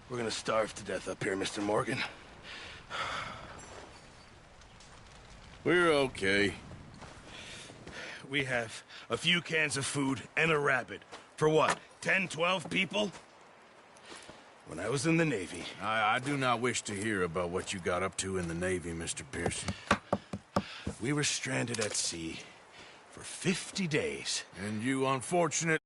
We're gonna starve to death up here, Mr. Morgan. We're okay. We have a few cans of food and a rabbit. For what, 10, 12 people? When I was in the Navy... I do not wish to hear about what you got up to in the Navy, Mr. Pearson. We were stranded at sea for 50 days. And you unfortunate...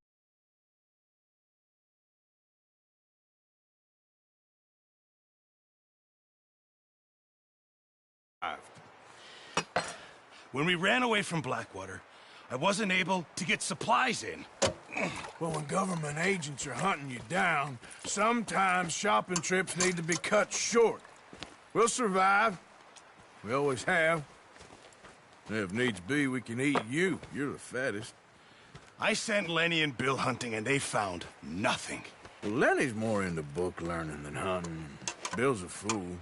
When we ran away from Blackwater, I wasn't able to get supplies in. Well, when government agents are hunting you down, sometimes shopping trips need to be cut short. We'll survive. We always have. If needs be, we can eat you. You're the fattest. I sent Lenny and Bill hunting, and they found nothing. Well, Lenny's more into book learning than hunting. Bill's a fool.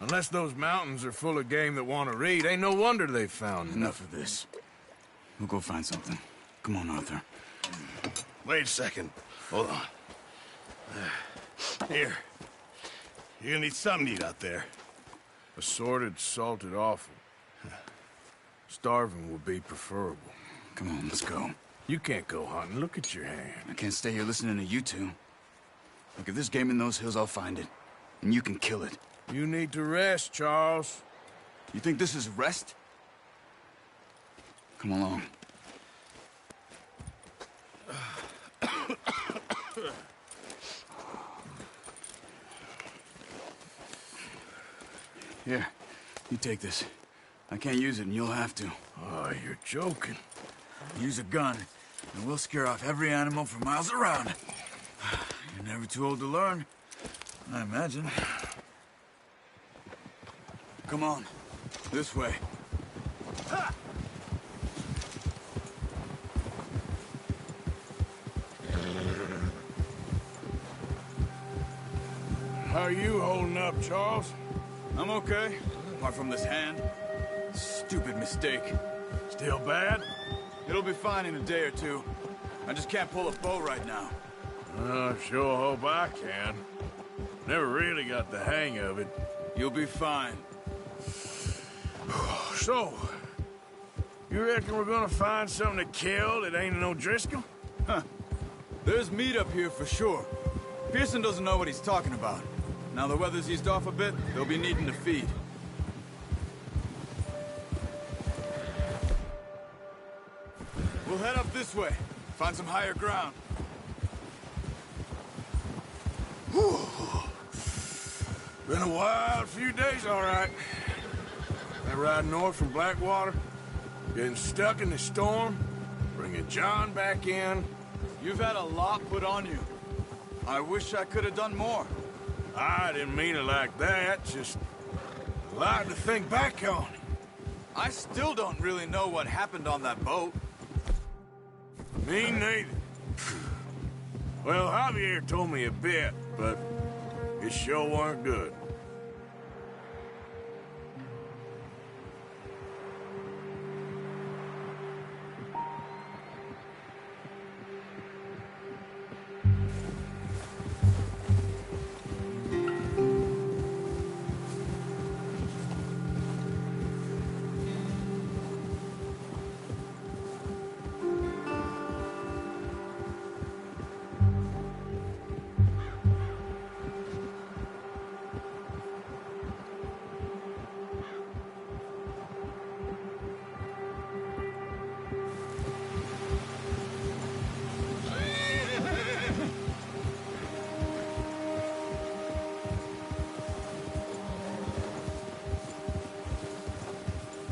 Unless those mountains are full of game that want to read, ain't no wonder they found Enough of this. We'll go find something. Come on, Arthur. Wait a second. Hold on. Here. You're gonna need something to eat out there. Assorted, salted offal. Starving would be preferable. Come on, let's go. You can't go hunting. Look at your hand. I can't stay here listening to you two. Look, if there's game in those hills, I'll find it. And you can kill it. You need to rest, Charles. You think this is rest? Come along. Here, you take this. I can't use it, and you'll have to. Oh, you're joking. Use a gun, and we'll scare off every animal for miles around. You're never too old to learn, I imagine. Come on, this way. How are you holding up, Charles? I'm okay, apart from this hand. Stupid mistake. Still bad? It'll be fine in a day or two. I just can't pull a bow right now. I sure hope I can. Never really got the hang of it. You'll be fine. So, you reckon we're gonna find something to kill that ain't no Driscoll? Huh. There's meat up here for sure. Pearson doesn't know what he's talking about. Now the weather's eased off a bit, they'll be needing to feed. We'll head up this way. Find some higher ground. Whew. Been a wild few days, all right. That ride north from Blackwater, getting stuck in the storm, bringing John back in. You've had a lot put on you. I wish I could have done more. I didn't mean it like that, just a lot to think back on. I still don't really know what happened on that boat. Me neither. Well, Javier told me a bit, but it sure weren't good.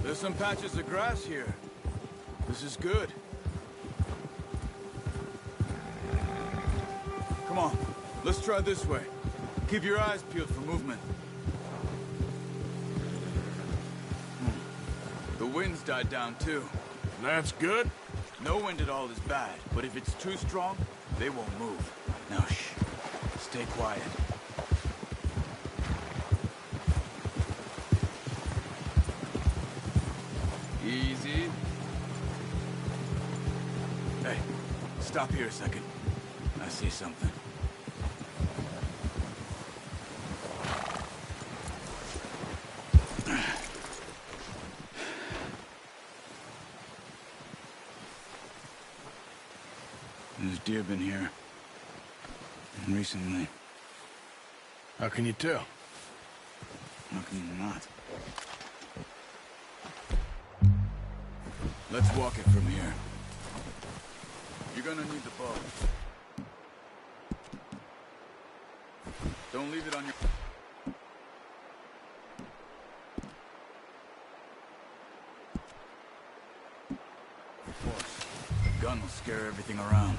There's some patches of grass here. This is good. Come on, let's try this way. Keep your eyes peeled for movement. The wind's died down too. That's good. No wind at all is bad, but if it's too strong, they won't move. Now shh, stay quiet. Easy. Hey, stop here a second. I see something. There's deer been here. Recently. How can you tell? How can you not? Let's walk it from here. You're gonna need the bow. Don't leave it on your... Of course. The gun will scare everything around.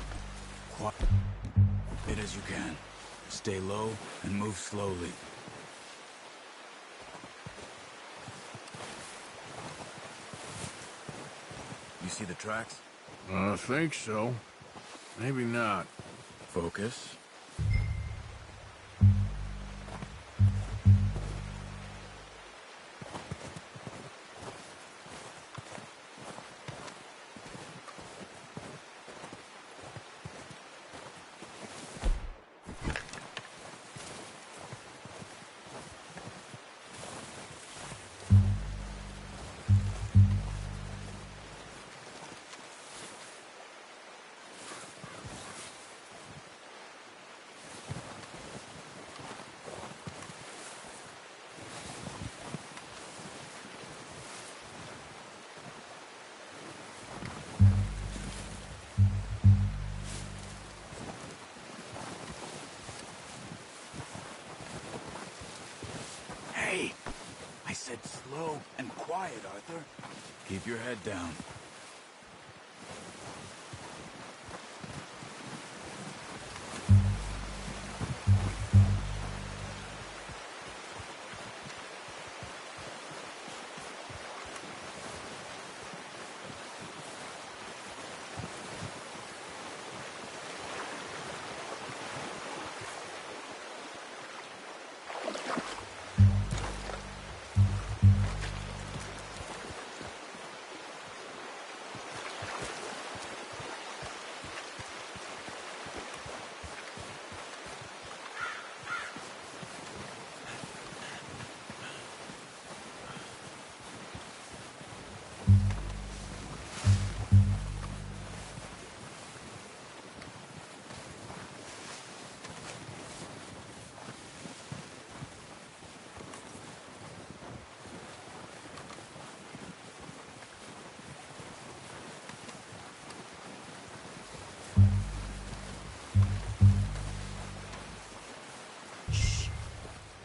Quiet as you can. Stay low and move slowly. You see the tracks? I think so. Maybe not. Focus. Hey! I said slow and quiet, Arthur. Keep your head down.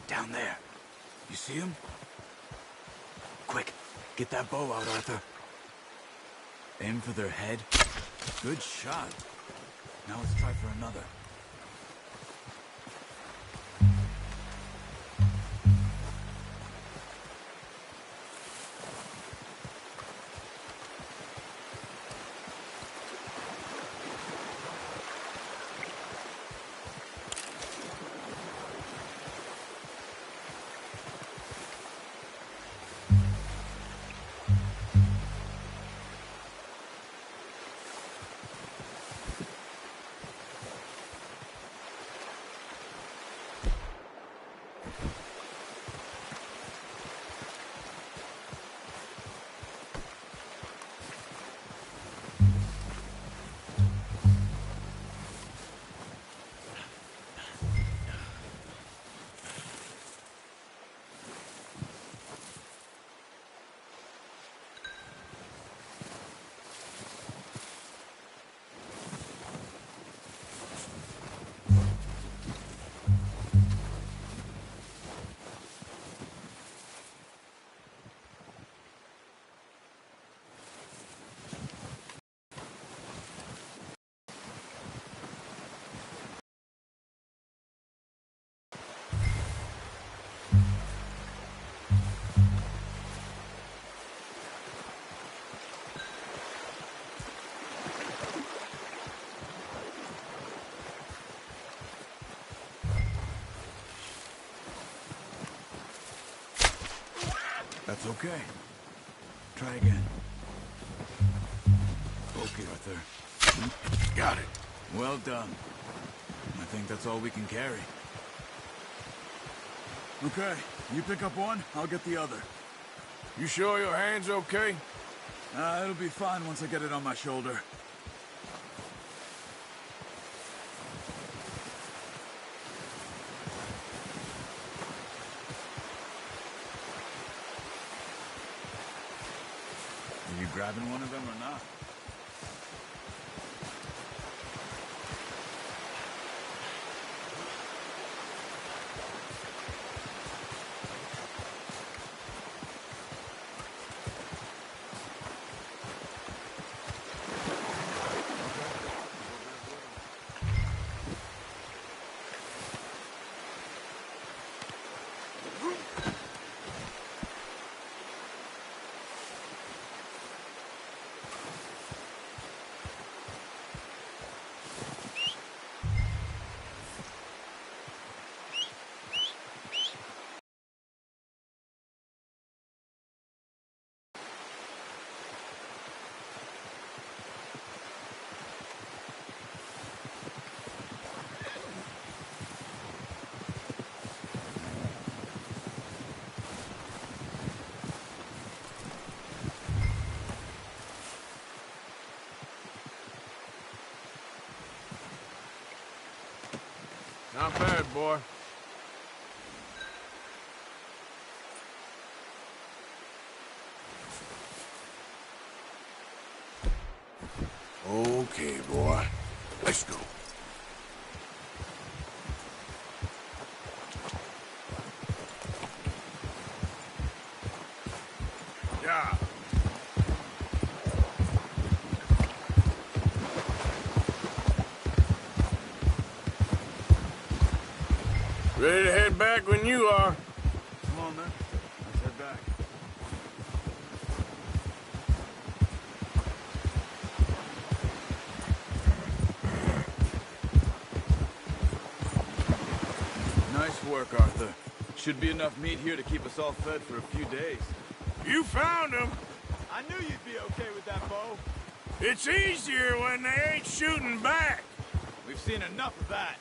Down there. You see him? Quick, get that bow out, Arthur. Aim for their head. Good shot. Now let's try for another. That's okay. Try again. Okay, Arthur. Got it. Well done. I think that's all we can carry. Okay, you pick up one, I'll get the other. You sure your hand's okay? It'll be fine once I get it on my shoulder. grabbing one of them or not? Not bad, boy. Okay, boy. Let's go. Yeah. Ready to head back when you are. Come on, then. Let's head back. Nice work, Arthur. Should be enough meat here to keep us all fed for a few days. You found him. I knew you'd be okay with that bow. It's easier when they ain't shooting back. We've seen enough of that.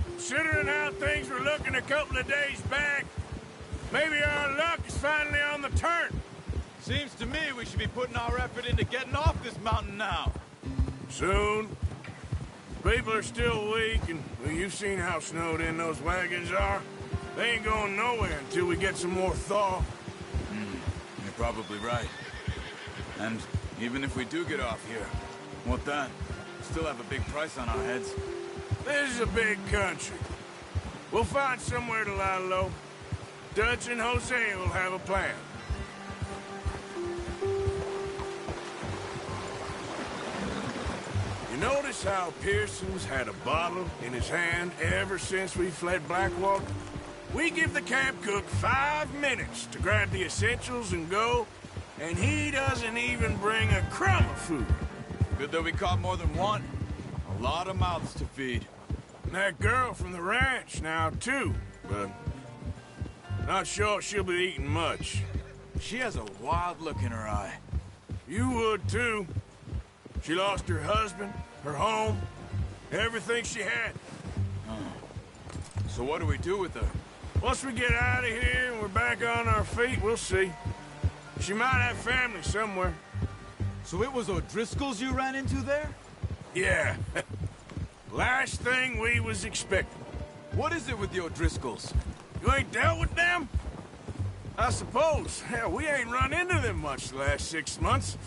Considering how things were looking a couple of days back, maybe our luck is finally on the turn. Seems to me we should be putting our effort into getting off this mountain now. Soon. People are still weak, and well, you've seen how snowed in those wagons are. They ain't going nowhere until we get some more thaw. You're probably right. And even if we do get off here, what then? Still have a big price on our heads. This is a big country. We'll find somewhere to lie low. Dutch and Jose will have a plan. You notice how Pearson's had a bottle in his hand ever since we fled Blackwater? We give the camp cook 5 minutes to grab the essentials and go, and he doesn't even bring a crumb of food. Good that we caught more than one. A lot of mouths to feed. And that girl from the ranch now, too, but not sure she'll be eating much. She has a wild look in her eye. You would, too. She lost her husband, her home, everything she had. So what do we do with her? Once we get out of here and we're back on our feet, we'll see. She might have family somewhere. So it was O'Driscoll's you ran into there? Yeah. Last thing we was expecting. What is it with the O'Driscolls? You ain't dealt with them? I suppose. Hell, we ain't run into them much the last 6 months.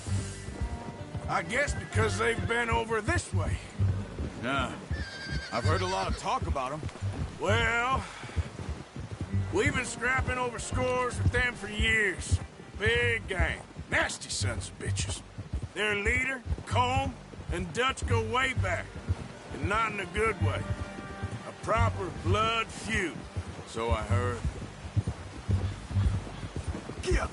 I guess because they've been over this way. Yeah. I've heard a lot of talk about them. Well, we've been scrapping over scores with them for years. Big gang. Nasty sons of bitches. Their leader, Combe, and Dutch go way back. And not in a good way. A proper blood feud. So I heard. Yeah.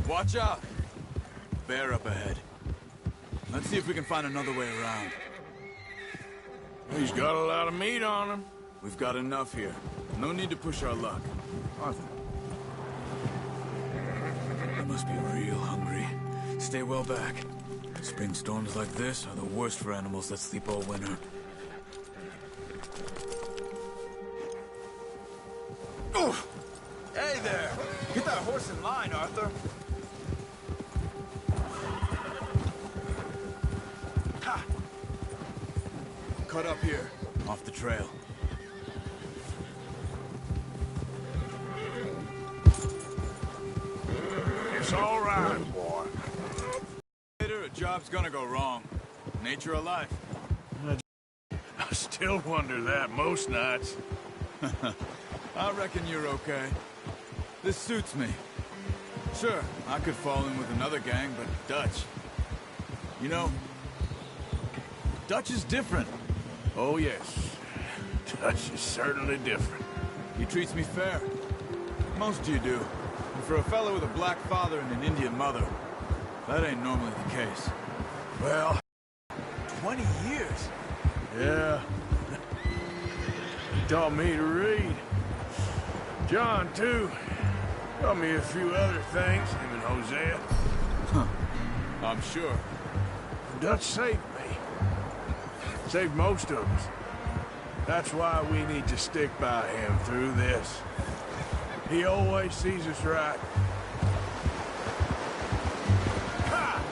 Watch out! Bear up ahead. Let's see if we can find another way around. He's got a lot of meat on him. We've got enough here. No need to push our luck. Arthur. I must be real hungry. Stay well back. Spring storms like this are the worst for animals that sleep all winter. Oh! Hey there! Get that horse in line, Arthur. Ha! Cut up here, off the trail. It's all right, boy. Later, a job's gonna go wrong. Nature of life. I still wonder that most nights. I reckon you're okay. This suits me. Sure, I could fall in with another gang, but Dutch. You know, Dutch is different. Oh, yes. Dutch is certainly different. He treats me fair. Most of you do. And for a fellow with a black father and an Indian mother, that ain't normally the case. Well, 20 years? yeah. He taught me to read. John, too. Taught me a few other things, him and Hosea. Huh. I'm sure. Dutch saved me. Saved most of us. That's why we need to stick by him through this. He always sees us right. Ha!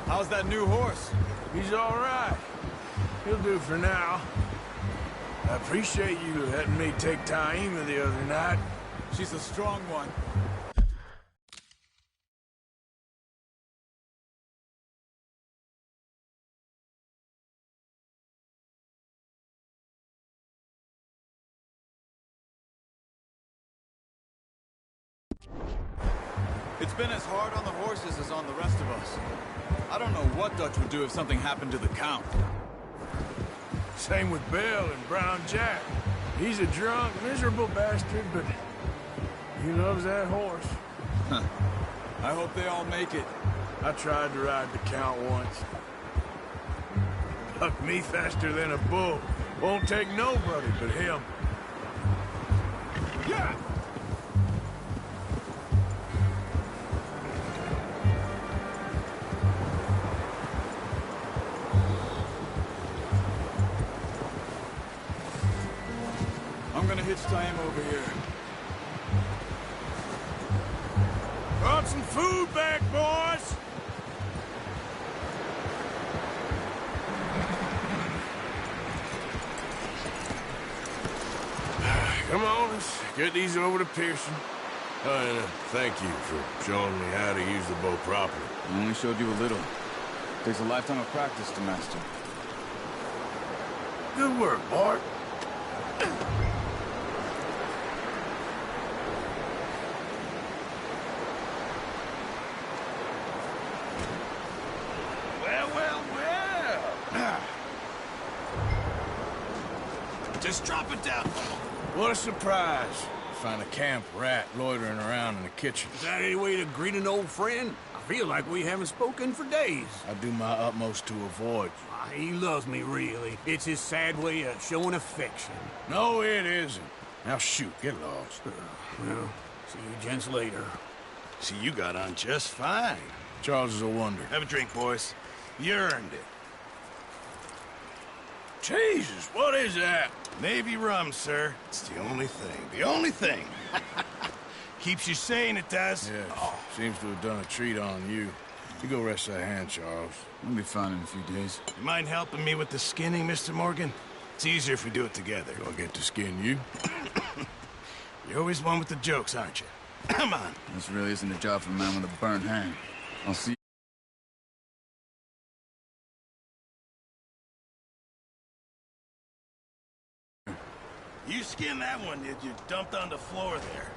How's that new horse? He's all right. He'll do for now. I appreciate you letting me take Taima the other night. She's a strong one. It's been as hard on the horses as on the rest of us. I don't know what Dutch would do if something happened to the Count. Same with Bill and Brown Jack. He's a drunk, miserable bastard, but he loves that horse. I hope they all make it. I tried to ride the Count once. Bucked me faster than a bull. Won't take nobody but him. Yeah! I'm gonna hitch Taima over here. Brought some food back, boys! Come on, let's get these over to Pearson. And thank you for showing me how to use the bow properly. I only showed you a little. Takes a lifetime of practice to master. Good work, Bart. Well. Just drop it down. What a surprise. Find a camp rat loitering around in the kitchen. Is that any way to greet an old friend? I feel like we haven't spoken for days. I do my utmost to avoid you. He loves me, really. It's his sad way of showing affection. No, it isn't. Now shoot, get lost. Well, see you gents later. See, you got on just fine. Charles is a wonder. Have a drink, boys. You earned it. Jesus, what is that? Navy rum, sir. It's the only thing. The only thing. Keeps you sane, it does. Yes, seems to have done a treat on you. You go rest that hand, Charles. We'll be fine in a few days. You mind helping me with the skinning, Mr. Morgan? It's easier if we do it together. Do I get to skin you? You're always one with the jokes, aren't you? Come on. This really isn't a job for a man with a burnt hand. I'll see you. You skinned that one you dumped on the floor there.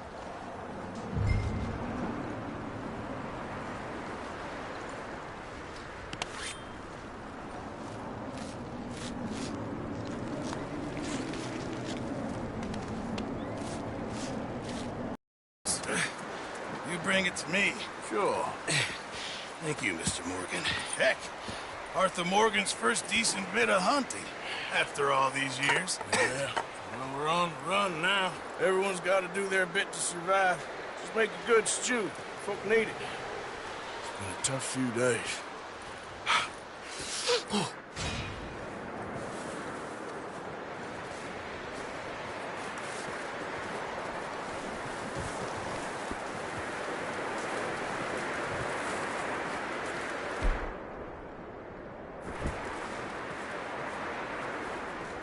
You bring it to me. Sure. Thank you, Mr. Morgan. Heck, Arthur Morgan's first decent bit of hunting after all these years. Yeah, well, we're on the run now. Everyone's got to do their bit to survive. Just make a good stew. Folk need it. It's been a tough few days.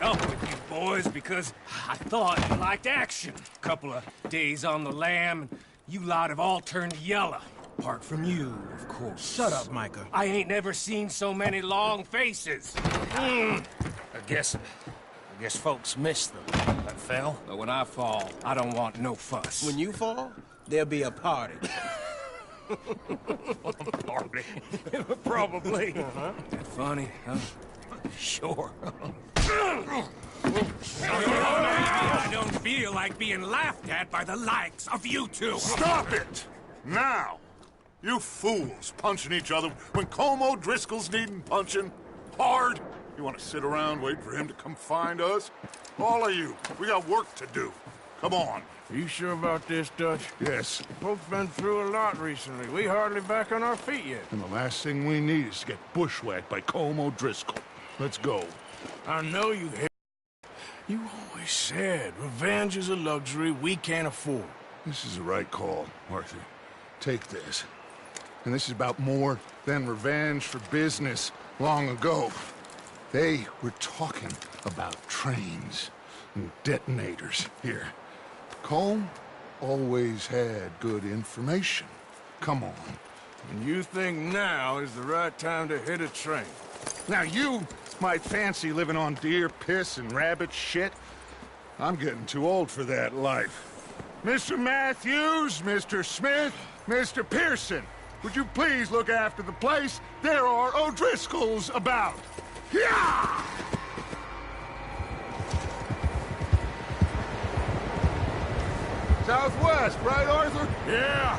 Up with you boys because I thought you liked action. Couple of days on the lam, and you lot have all turned yellow. Apart from you, of course. Shut up, Micah. I ain't never seen so many long faces. I guess folks miss them. I fell, but when I fall, I don't want no fuss. When you fall, there'll be a party. Party. Probably. That funny, huh? Sure. I don't feel like being laughed at by the likes of you two. Stop it! Now! You fools punching each other when Colm O'Driscoll's needing punching. Hard! You want to sit around waiting for him to come find us? All of you, we got work to do. Come on. You sure about this, Dutch? Yes. Folks been through a lot recently. We hardly back on our feet yet. And the last thing we need is to get bushwhacked by Colm O'Driscoll. Let's go. I know you hate. You always said revenge is a luxury we can't afford. This is the right call, Arthur. Take this. And this is about more than revenge for business long ago. They were talking about trains and detonators here. Colm always had good information. Come on. And you think now is the right time to hit a train? Now you might fancy living on deer piss and rabbit shit. I'm getting too old for that life. Mr. Matthews, Mr. Smith, Mr. Pearson, would you please look after the place? There are O'Driscolls about. Yeah! Southwest, right, Arthur? Yeah.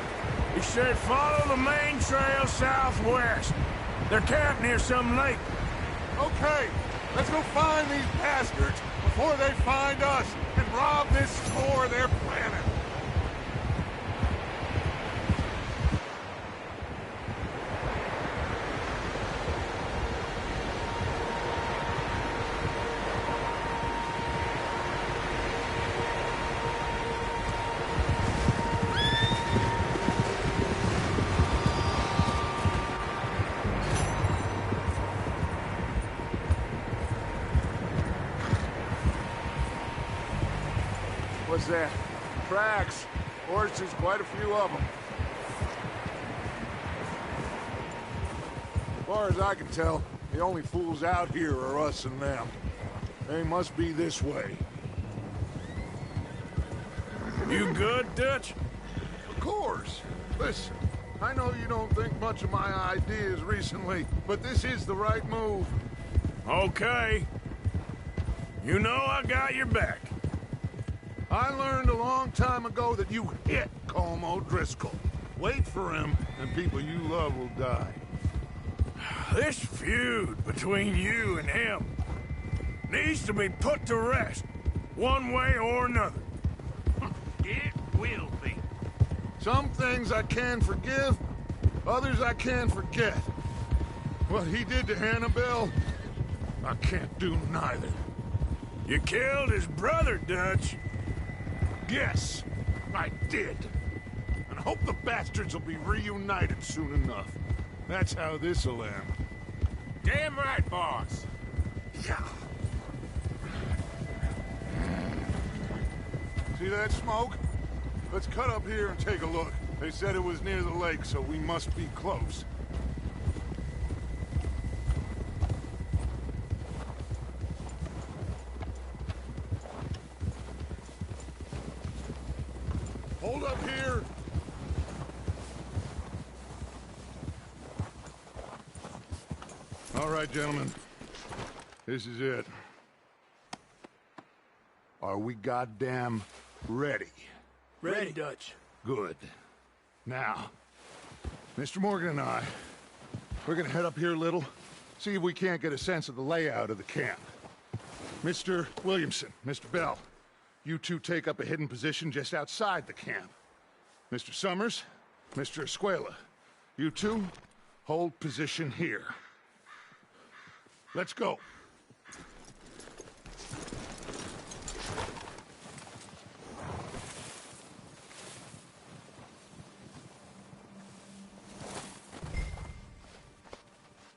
He said follow the main trail southwest. They're camped near some lake. Okay, let's go find these bastards before they find us and rob this store of their planet. What's that? Tracks. Horses, quite a few of them. As far as I can tell, the only fools out here are us and them. They must be this way. You good, Dutch? Of course. Listen, I know you don't think much of my ideas recently, but this is the right move. Okay. You know I got your back. I learned a long time ago that you hit Colm O'Driscoll. Wait for him, and people you love will die. This feud between you and him needs to be put to rest, one way or another. It will be. Some things I can forgive, others I can forget. What he did to Annabelle, I can't do neither. You killed his brother, Dutch. Yes, I did. And I hope the bastards will be reunited soon enough. That's how this'll end. Damn right, boss. Yeah. See that smoke? Let's cut up here and take a look. They said it was near the lake, so we must be close. Hold up here! All right, gentlemen. This is it. Are we goddamn ready? Ready, Dutch. Good. Now, Mr. Morgan and I, We're gonna head up here a little, see if we can't get a sense of the layout of the camp. Mr. Williamson, Mr. Bell, you two take up a hidden position just outside the camp. Mr. Summers, Mr. Escuela, you two hold position here. Let's go.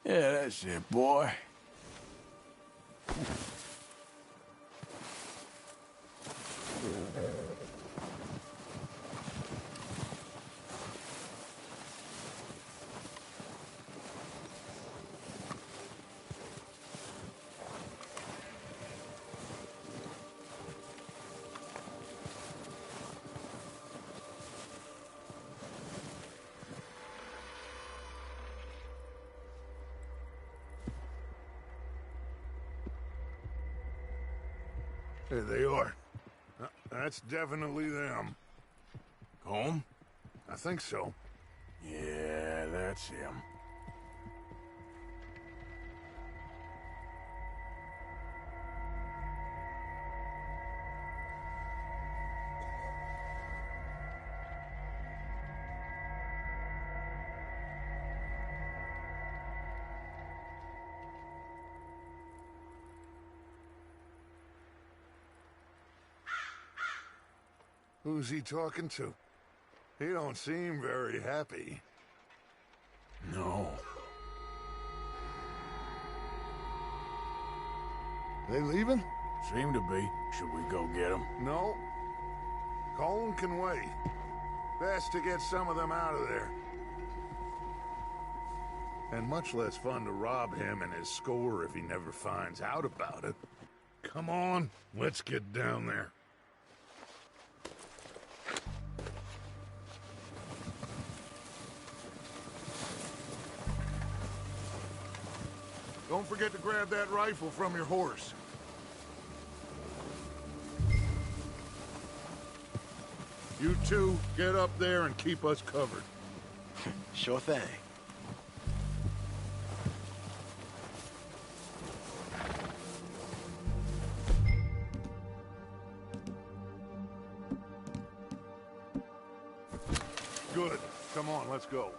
Yeah, that's it, boy. There they are. That's definitely them. Home? I think so. Yeah, that's him. Who's he talking to? He don't seem very happy. No. They leaving? Seem to be. Should we go get them? No. Colin can wait. Best to get some of them out of there. And much less fun to rob him and his score if he never finds out about it. Come on, let's get down there. Don't forget to grab that rifle from your horse. You two, get up there and keep us covered. Sure thing. Good. Come on, let's go.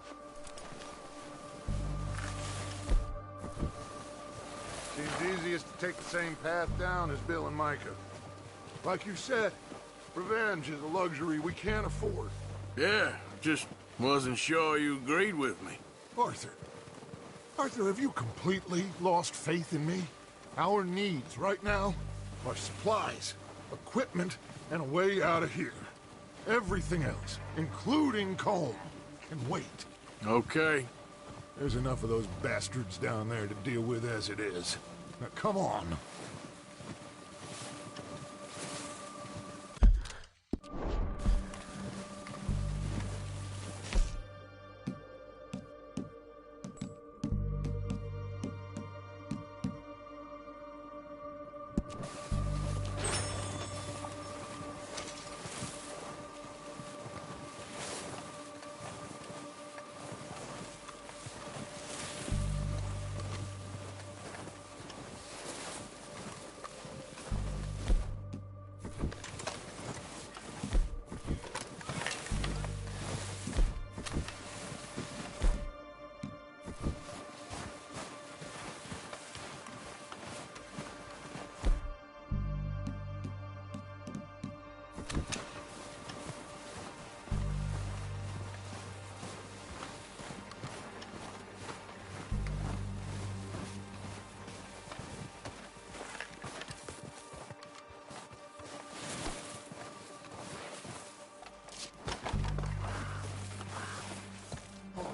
Seems easiest to take the same path down as Bill and Micah. Like you said, revenge is a luxury we can't afford. Yeah, just wasn't sure you agreed with me. Arthur. Arthur, have you completely lost faith in me? Our needs right now are supplies, equipment, and a way out of here. Everything else, including Colm, can wait. Okay. There's enough of those bastards down there to deal with as it is. Now, come on.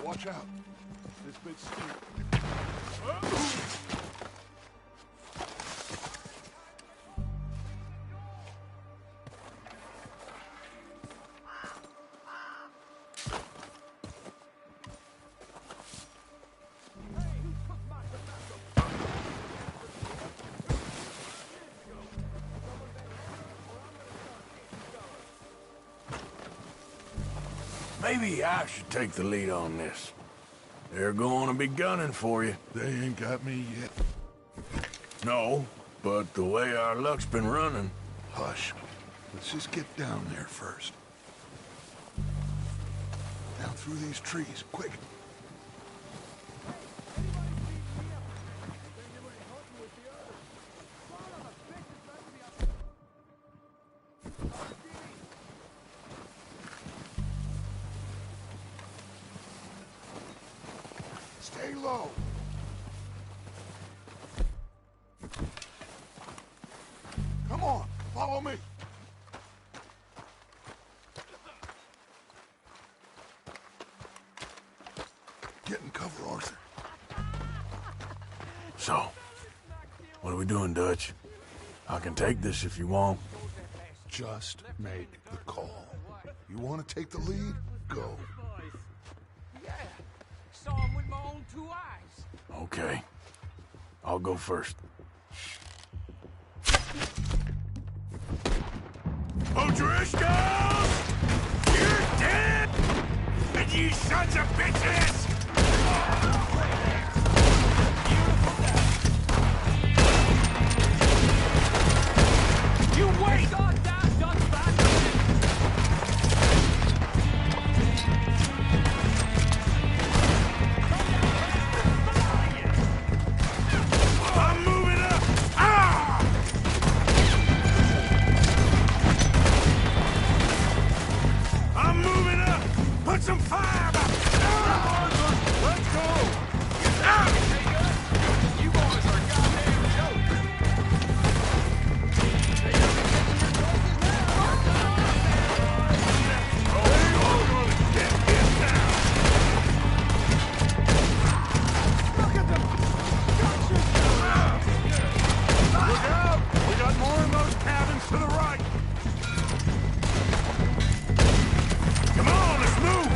Watch out. This bit's steep. Maybe I should take the lead on this. They're going to be gunning for you. They ain't got me yet. No, but the way our luck's been running... Hush. Let's just get down there first. Down through these trees, quick. Stay low. Come on, follow me. Get in cover, Arthur. So, what are we doing, Dutch? I can take this if you want. Just make the call. You want to take the lead? Go. Yeah, saw him with my own 2 eyes. Okay. I'll go first. O'Driscoll! You're dead! And you sons of bitches! You wait! I'm moving up! Ah! I'm moving up! Put some fire back! Let's go! You boys are a goddamn joke! Look out! We got more in those cabins to the right! Come on, let's move!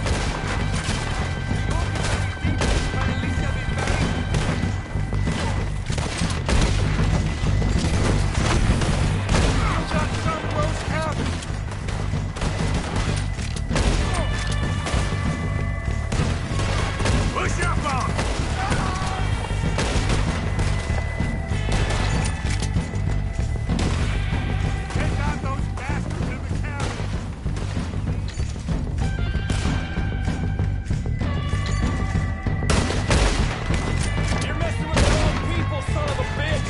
Push up on 'em. Take out those bastards in the cabin. You're messing with the wrong people, son of a bitch!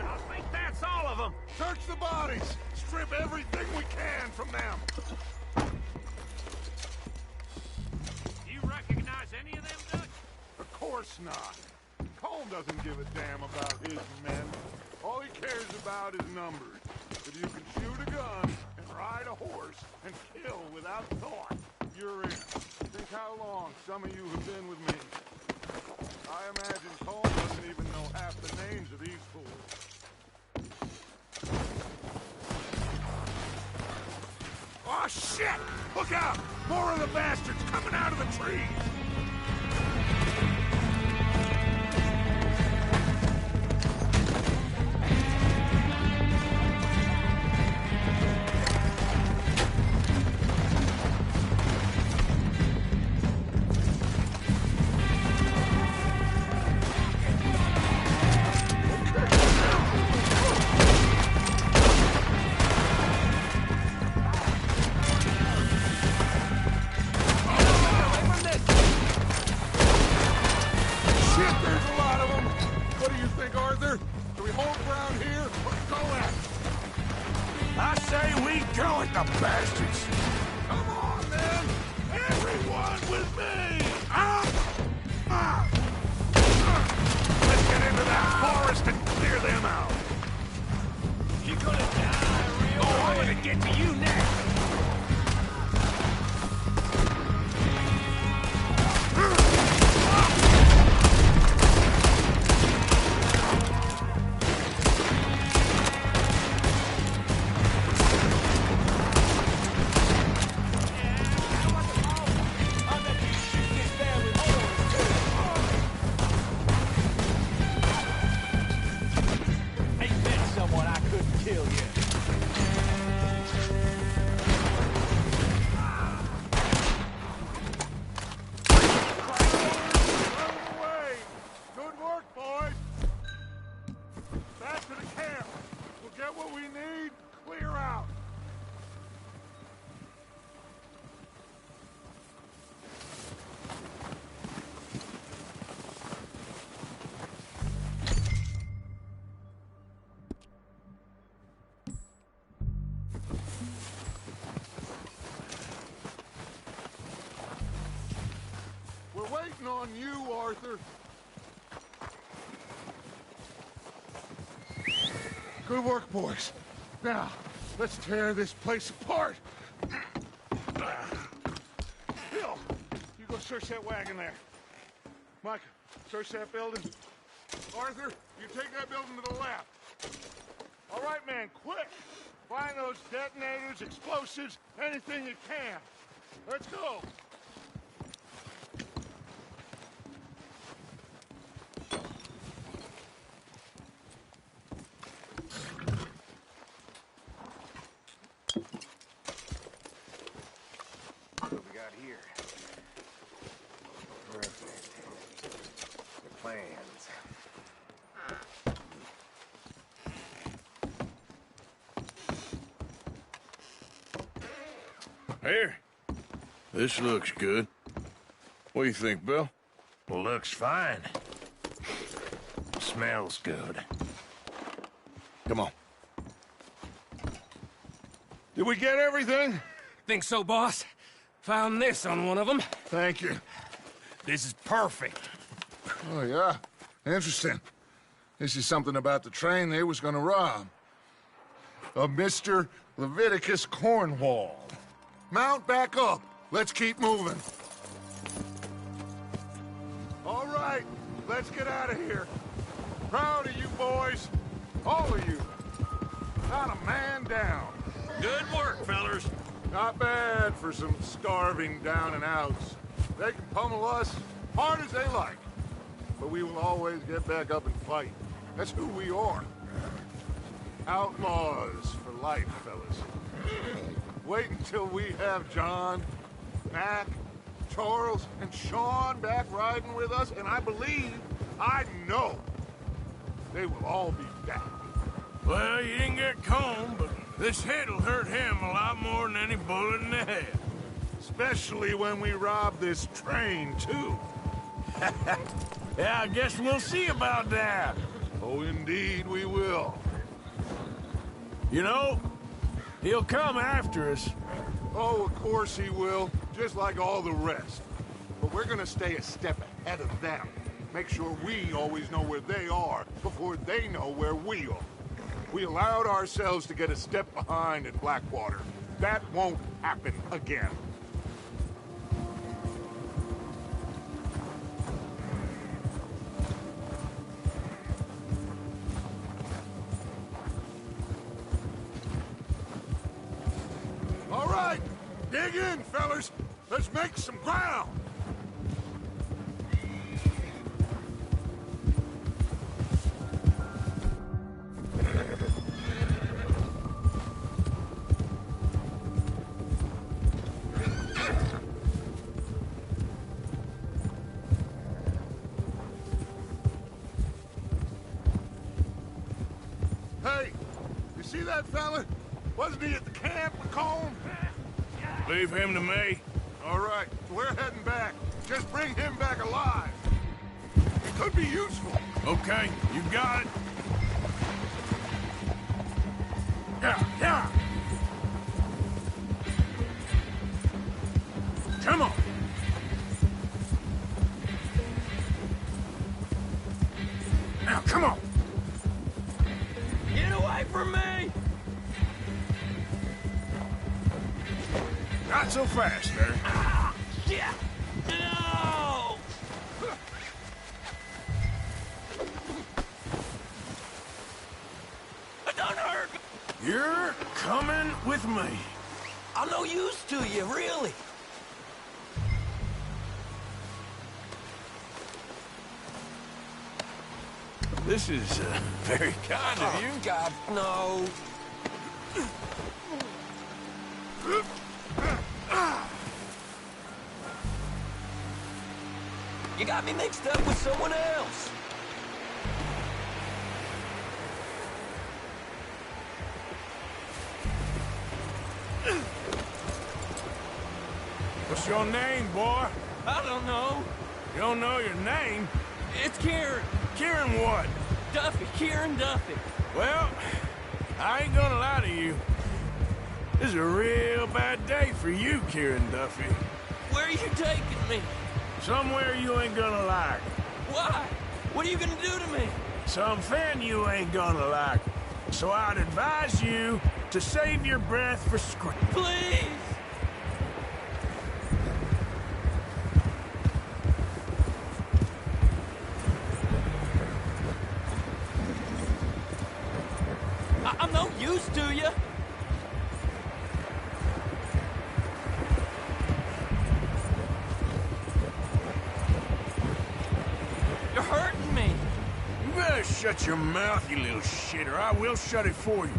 I think that's all of them! Search the bodies! Strip everything we can from them! Do you recognize any of them, Dutch? Of course not. Colm doesn't give a damn about his men. All he cares about is numbers. If you can shoot a gun and ride a horse and kill without thought, you're in. Think how long some of you have been with me. I imagine Colm doesn't even know half the names of these fools. Oh, shit! Look out! More of the bastards coming out of the trees! Shit, there's a lot of them! What do you think, Arthur? Do we hold ground here or go at them? I say we go at the bastards! Come on, then! Everyone with me! Let's get into that forest and clear them out! You're gonna die real quick! I'm gonna get to you next! on you, Arthur. Good work, boys. Now, let's tear this place apart. Bill, you go search that wagon there. Mike, search that building. Arthur, you take that building to the left. All right, man, quick. Find those detonators, explosives, anything you can. Let's go. What we got here? Perfect. The plans. Here. This looks good. What do you think, Bill? Looks fine. Smells good. Come on. Did we get everything? Think so, boss? Found this on one of them. Thank you. This is perfect. Oh, yeah? Interesting. This is something about the train they was gonna rob. A Mr. Leviticus Cornwall. Mount back up. Let's keep moving. All right, let's get out of here. Proud of you boys. All of you. Not a man down. Good work, fellers. Not bad for some starving down and outs. They can pummel us hard as they like. But we will always get back up and fight. That's who we are. Outlaws for life, fellas. Wait until we have John, Mac, Charles, and Sean back riding with us, and I believe, I know, they will all be back. Well, you didn't get Combe, but this hit'll hurt him a lot more than any bullet in the head. Especially when we rob this train, too. Yeah, I guess we'll see about that. Oh, indeed we will. You know, he'll come after us. Oh, of course he will, just like all the rest. But we're gonna stay a step ahead of them. Make sure we always know where they are before they know where we are. We allowed ourselves to get a step behind in Blackwater. That won't happen again. All right, dig in, fellas. Let's make some ground. Hey, you see that fella? Wasn't he at the camp with Colm? Leave him to me. All right, we're heading back. Just bring him back alive. It could be useful. Okay, you got it. Yeah. Come on. Now, come on. Get away from me! Not so fast, there. Yeah! No! It don't hurt! You're coming with me. I'm no use to you, really. This is very kind of you. God, no. You got me mixed up with someone else. What's your name, boy? I don't know. You don't know your name? It's Kieran. Kieran what? Duffy. Kieran Duffy. Well, I ain't gonna lie to you. This is a real bad day for you, Kieran Duffy. Where are you taking me? Somewhere you ain't gonna like. Why? What are you gonna do to me? Something you ain't gonna like. So I'd advise you to save your breath for scream. Please! I'm no use to you. You're hurting me. You better shut your mouth, you little shit, or I will shut it for you.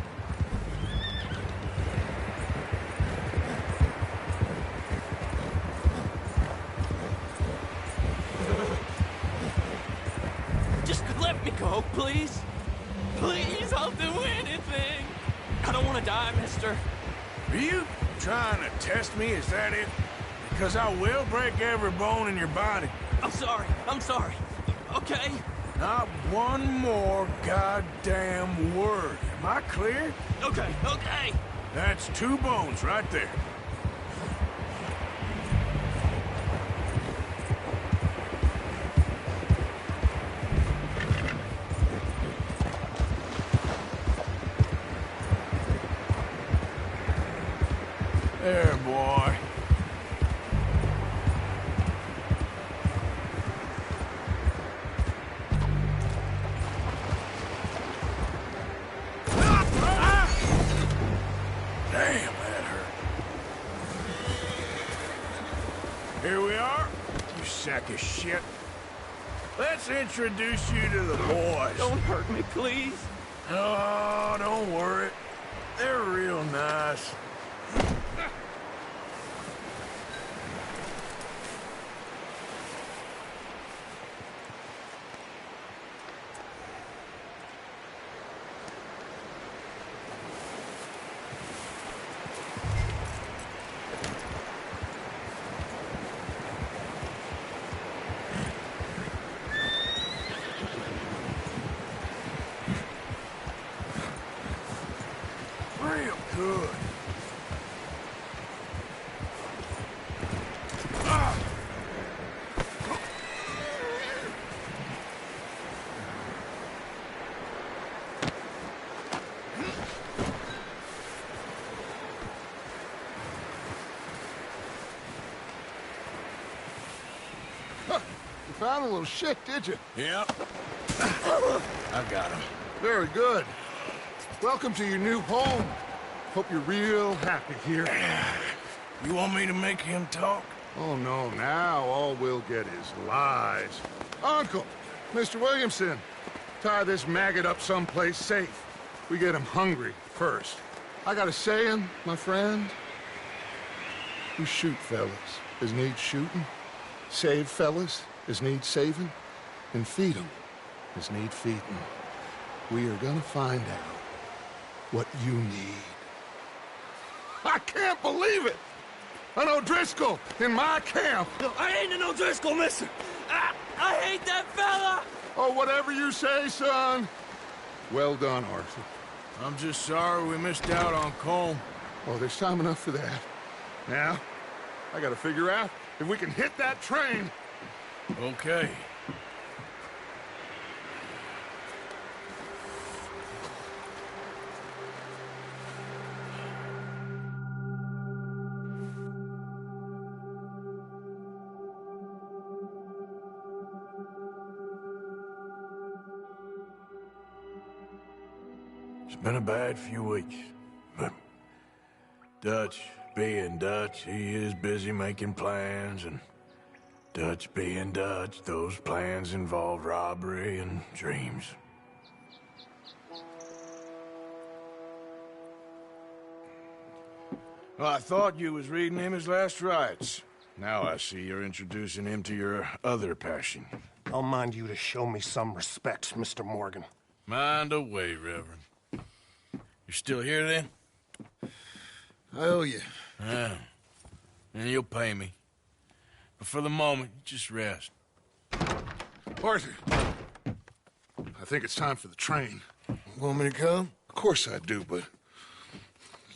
Just let me go, please. Please, I'll do anything. I don't want to die, mister. Are you trying to test me? Is that it? Because I will break every bone in your body. I'm sorry. I'm sorry. Okay? Not one more goddamn word. Am I clear? Okay, okay. That's 2 bones right there. There, boy. Damn, that hurt. Here we are, you sack of shit. Let's introduce you to the boys. Don't hurt me, please. Oh, don't worry. They're real nice. Real good. You found a little shit, did you? Yep. I got him. Very good. Welcome to your new home. Hope you're real happy here. You want me to make him talk? Oh, no, now all we'll get is lies. Uncle, Mr. Williamson, tie this maggot up someplace safe. We get him hungry first. I got a saying, my friend. We shoot fellas as need shooting, save fellas as need saving, and feed 'em as need feeding. We are gonna find out what you need. I can't believe it! An O'Driscoll in my camp! No, I ain't an O'Driscoll, mister. I hate that fella. Oh, whatever you say, son. Well done, Arthur. I'm just sorry we missed out on Colm. Oh, there's time enough for that. Now, I gotta figure out if we can hit that train. Okay. It's been a bad few weeks, but Dutch being Dutch, he is busy making plans, and Dutch being Dutch, those plans involve robbery and dreams. Well, I thought you was reading him his last rites. Now I see you're introducing him to your other passion. I'll mind you to show me some respect, Mr. Morgan. Mind away, Reverend. You're still here, then? I owe you. Yeah. And you'll pay me. But for the moment, just rest. Arthur, I think it's time for the train. Want me to come? Of course I do, but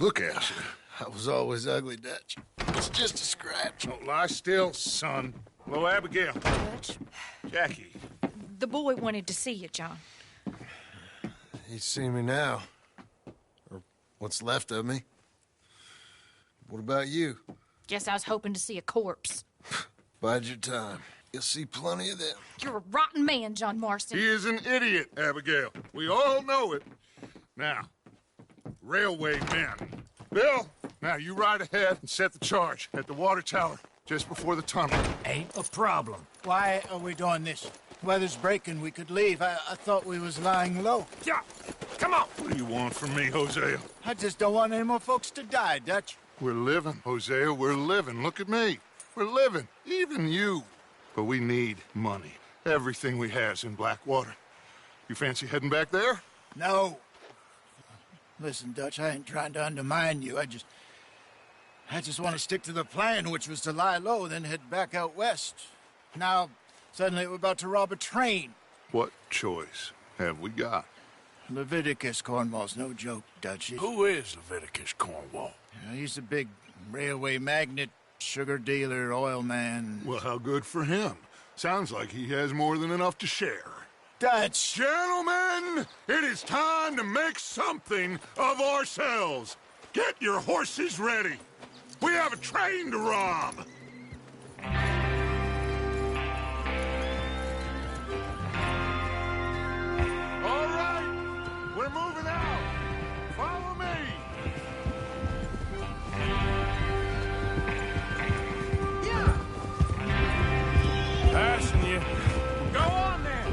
look at you. I was always ugly, Dutch. It's just a scratch. Don't lie still, son. Hello, Abigail. Dutch, Jackie. the boy wanted to see you, John. He's seen me now. Or what's left of me. What about you? Guess I was hoping to see a corpse. Bide your time. You'll see plenty of them. You're a rotten man, John Marston. He is an idiot, Abigail. We all know it. Now, railway men. Bill, now you ride ahead and set the charge at the water tower just before the tunnel. Ain't a problem. Why are we doing this? Weather's breaking. We could leave. I thought we was lying low. Yeah, come on. What do you want from me, Hosea? I just don't want any more folks to die, Dutch. We're living, Hosea. We're living. Look at me. We're living. Even you. But we need money. Everything we has in Blackwater. You fancy heading back there? No. Listen, Dutch, I ain't trying to undermine you. I just want to stick to the plan, which was to lie low, then head back out west. Now, suddenly we're about to rob a train. What choice have we got? Leviticus Cornwall's no joke, Dutch. Who is Leviticus Cornwall? He's a big railway magnate, sugar dealer, oil man. Well, how good for him. Sounds like he has more than enough to share. Dutch! Gentlemen, it is time to make something of ourselves. Get your horses ready. We have a train to rob. All right, we're moving out. Follow me. Passing you. Go on then.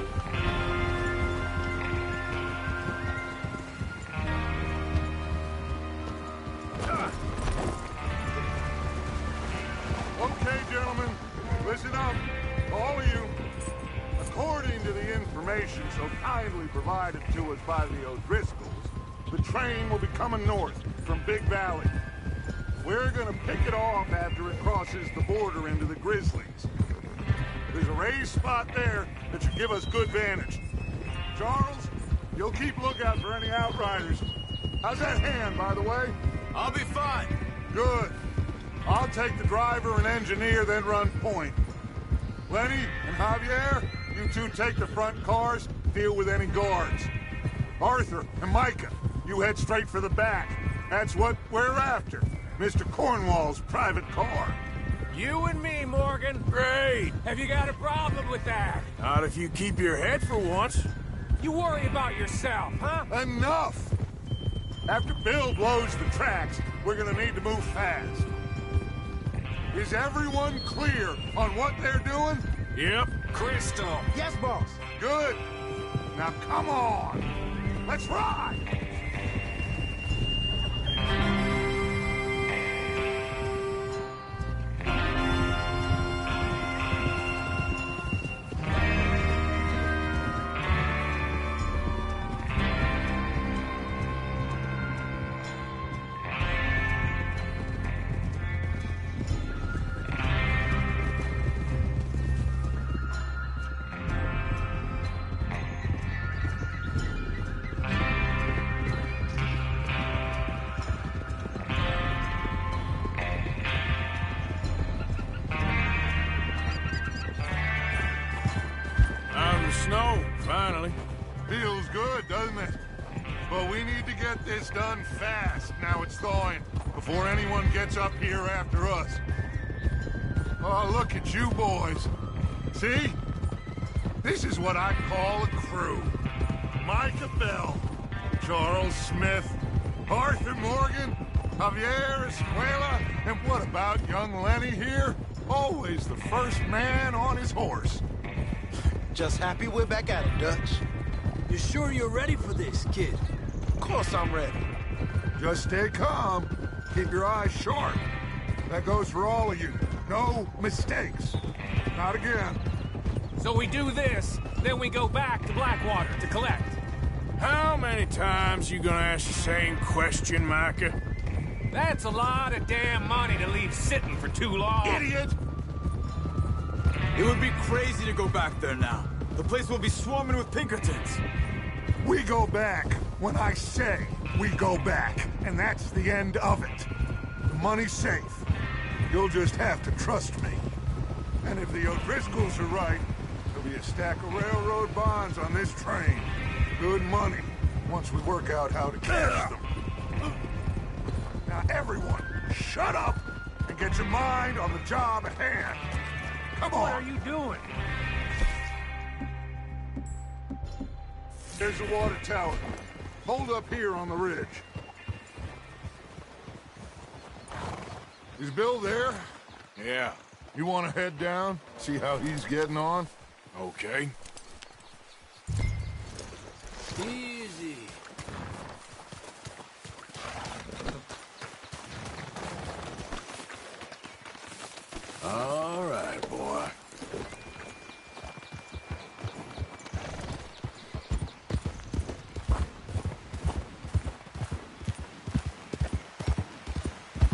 Okay, gentlemen, listen up, all of you. According to the information so kindly provided to us by the O'Driscolls, the train will be coming north from Big Valley. We're gonna pick it off after it crosses the border into the Grizzlies. There's a raised spot there that should give us good vantage. Charles, you'll keep lookout for any outriders. How's that hand, by the way? I'll be fine. Good. I'll take the driver and engineer, then run point. Lenny and Javier, you two take the front cars, deal with any guards. Arthur and Micah, you head straight for the back. That's what we're after. Mr. Cornwall's private car. You and me, Morgan. Great. Have you got a problem with that? Not if you keep your head for once. You worry about yourself, huh? Enough! After Bill blows the tracks, we're gonna need to move fast. Is everyone clear on what they're doing? Yep. Crystal. Yes, boss. Good. Now come on. Let's ride. Snow, finally. Feels good, doesn't it? But we need to get this done fast, now it's thawing, before anyone gets up here after us. Oh, look at you boys. See? This is what I call a crew. Micah Bell, Charles Smith, Arthur Morgan, Javier Escuela, and what about young Lenny here? Always the first man on his horse. Just happy we're back at it, Dutch. You sure you're ready for this, kid? Of course I'm ready. Just stay calm. Keep your eyes sharp. That goes for all of you. No mistakes. Not again. So we do this, then we go back to Blackwater to collect. How many times you gonna ask the same question, Micah? That's a lot of damn money to leave sitting for too long. Idiot! It would be crazy to go back there now. The place will be swarming with Pinkertons. We go back when I say we go back, and that's the end of it. The money's safe. You'll just have to trust me. And if the O'Driscolls are right, there'll be a stack of railroad bonds on this train. Good money, once we work out how to cash them. Now everyone, shut up and get your mind on the job at hand. Come on. What are you doing? There's the water tower. Hold up here on the ridge. Is Bill there? Yeah. You want to head down, see how he's getting on? Okay. Easy. All right, boy.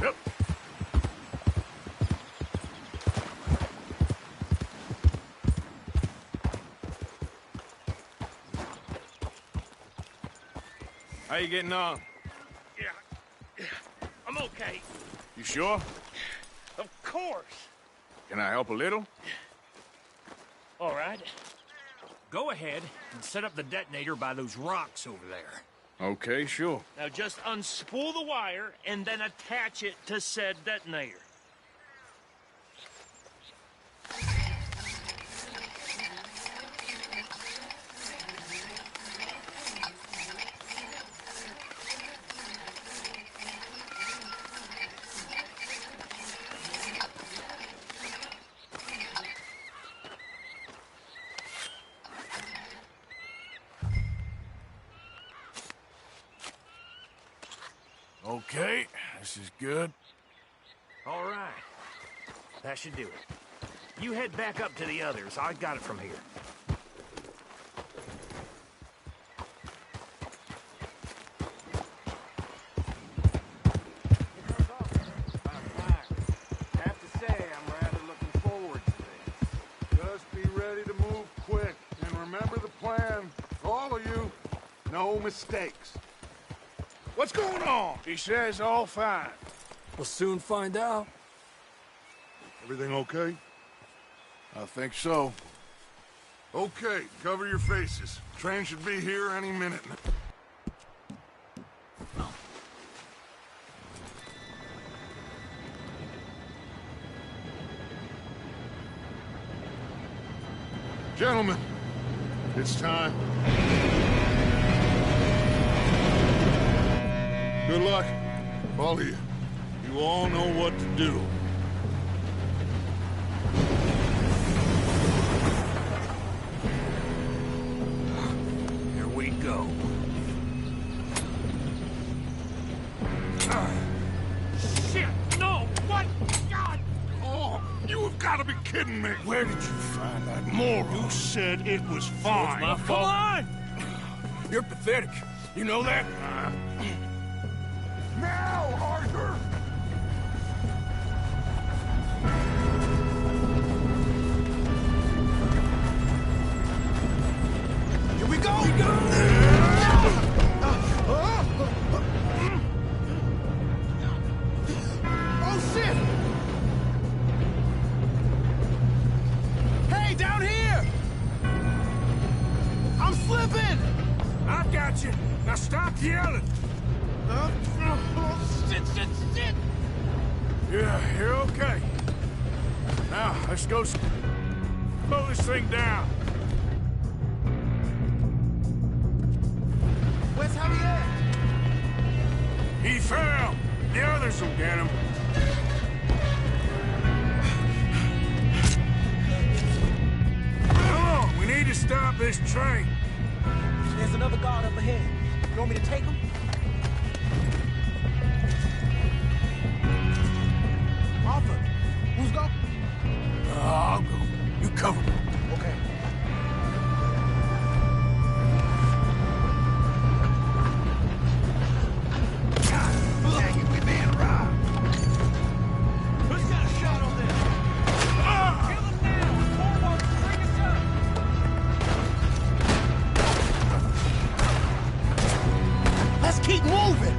Yep. How you getting on? Yeah, I'm okay. You sure? Of course. Can I help a little? All right. Go ahead and set up the detonator by those rocks over there. Okay, sure. Now just unspool the wire and then attach it to said detonator. Okay, this is good. All right. That should do it. You head back up to the others. I got it from here. Have to say, I'm rather looking forward to this. Just be ready to move quick. And remember the plan. For all of you, no mistakes. What's going on? He says all fine. We'll soon find out. Everything okay? I think so. Okay, cover your faces. Train should be here any minute. Gentlemen, it's time. Good luck, all of you. You all know what to do. Here we go. Shit! No! What? God! Oh, you have got to be kidding me. Where did you find that moron? You said it was fine. my fault. Come on! You're pathetic. You know that? Now, Arthur! Here we go! Oh, shit! Hey, down here! I'm slipping! I've got you. Now stop yelling. Shit! Yeah, you're okay. Now, let's go slow this thing down. Where's Javier? He fell. The others will get him. Come on, we need to stop this train. There's another guard up ahead. You want me to take him? Arthur, who's going? I'll go. You cover me. Okay. Dang it, we being robbed. Who's got a shot on this? Kill him now! Forward, bring us up! Let's keep moving.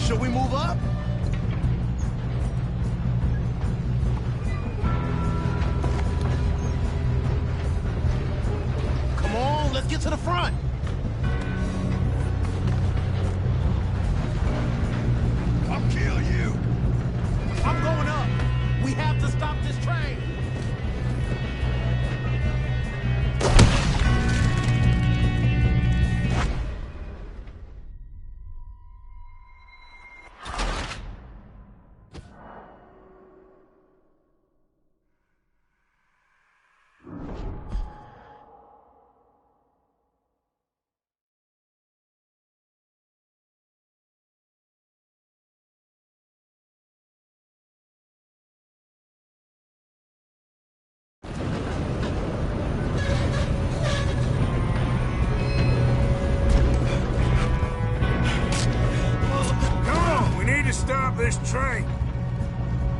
Should we move up? Come on, let's get to the front. I'll kill you. I'm going up. We have to stop this train. Stop this train.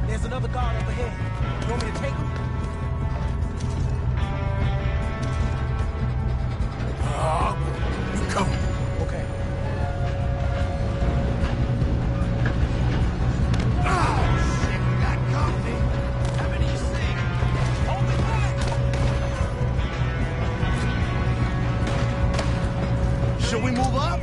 There's another guard up ahead. You want me to take him? You cover me. Okay. Oh, shit, we got company. How many you see? Hold the line. Should we move up?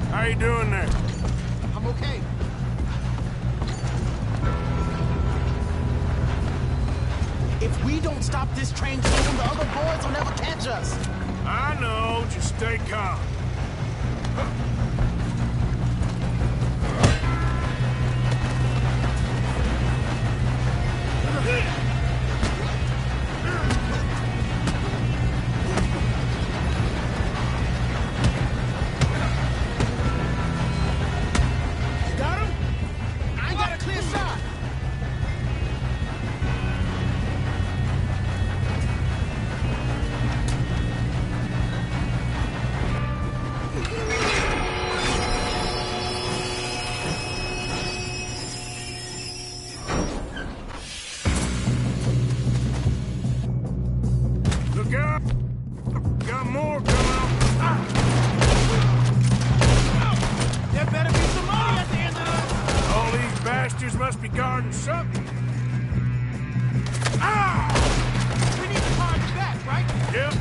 How you doing there? I'm okay. If we don't stop this train soon, the other boys will never catch us. I know, just stay calm. Must be guarding something. Ah! We need to climb back, right? Yep.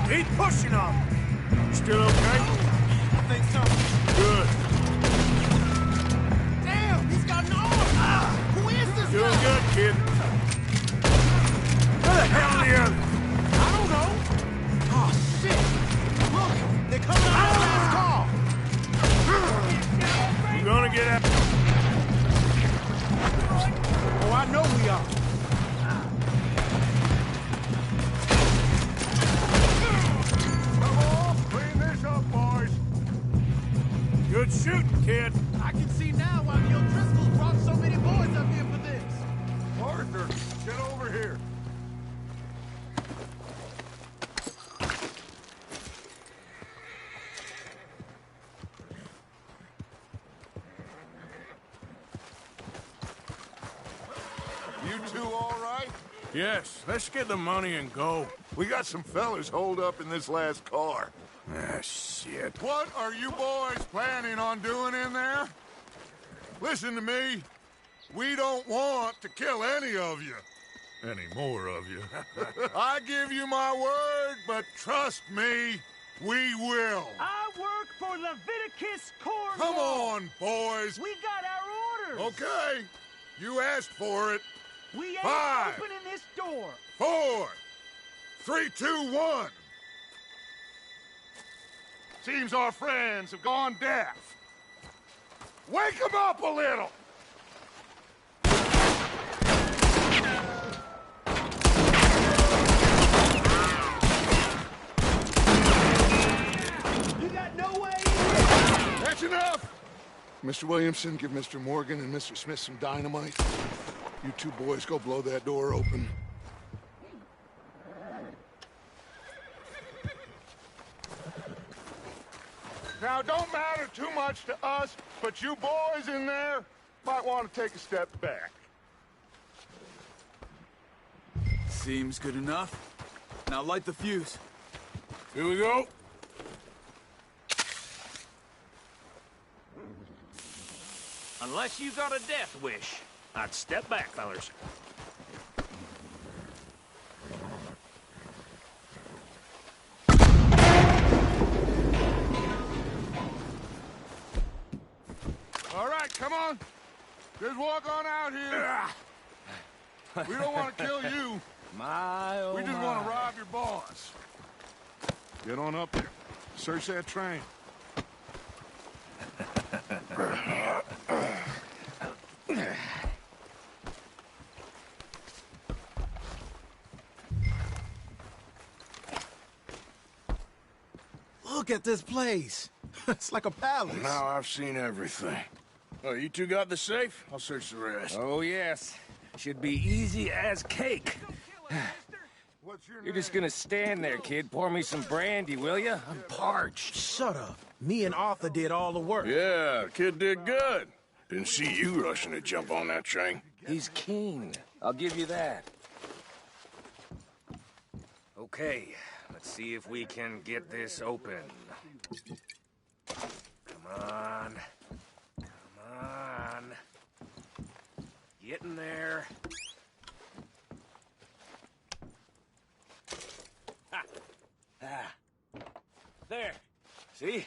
He's pushing on me. Still okay? I think so. Good. Damn, he's got an arm. Who is this Doing guy? good, kid. Where the hell are the others? I don't know. Oh, shit. Look, they're coming out of the last call. We're gonna get out. Oh, I know we are. Come on, clean this up, boys. Good shooting, kid. I can see now why the O'Driscolls brought so many boys up here for this. Arthur, get over here. You two all right? Yes, let's get the money and go. We got some fellas holed up in this last car. Ah, shit. What are you boys planning on doing in there? Listen to me. We don't want to kill any of you. Any more of you. I give you my word, but trust me, we will. I work for Leviticus Cornwall. Come on, boys. We got our orders. Okay. You asked for it. We ain't 5, opening this door. 4, 3, 2, 1. Seems our friends have gone deaf. Wake them up a little. You got no way in. That's enough. Mr. Williamson, give Mr. Morgan and Mr. Smith some dynamite. You two boys go blow that door open. Now, it don't matter too much to us, but you boys in there might want to take a step back. Seems good enough. Now light the fuse. Here we go. Unless you got a death wish, I'd step back, fellers. All right, come on. Just walk on out here. We don't want to kill you. We just want to rob your boss. Get on up there. Search that train. Look at this place. It's like a palace. Now I've seen everything. Oh, you two got the safe? I'll search the rest. Oh, yes. Should be easy as cake. You're just gonna stand there, kid. Pour me some brandy, will you? I'm parched. Shut up. Me and Arthur did all the work. Yeah, kid did good. Didn't see you rushing to jump on that train. He's keen. I'll give you that. Okay, let's see if we can get this open. Come on. Come on. Get in there. Ha! Ah. There. See?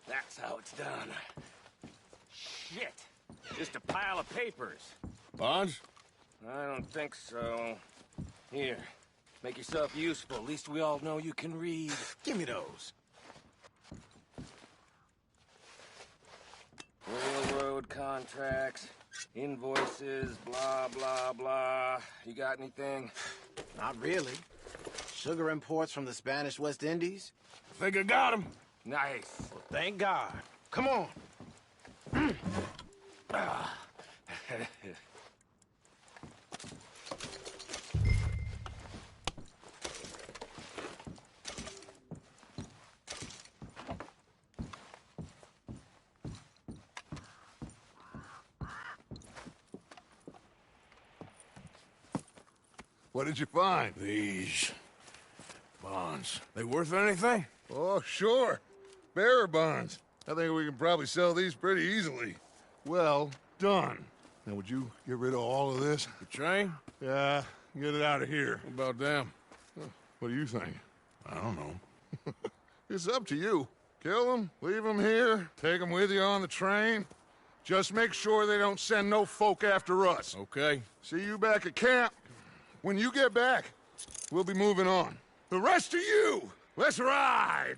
That's how it's done. Shit. Just a pile of papers. Bonds? I don't think so. Here. Make yourself useful. At least we all know you can read. Give me those. Railroad contracts, invoices, blah, blah, blah. You got anything? Not really. Sugar imports from the Spanish West Indies? Think I got him. Nice. Well, thank God. Come on. What did you find? These bonds. They worth anything? Oh, sure. Bearer bonds. I think we can probably sell these pretty easily. Well done. Now, would you get rid of all of this? The train? Yeah, get it out of here. What about them? What do you think? I don't know. It's up to you. Kill them, leave them here, take them with you on the train. Just make sure they don't send no folk after us. Okay. See you back at camp. When you get back, we'll be moving on. The rest of you, let's ride!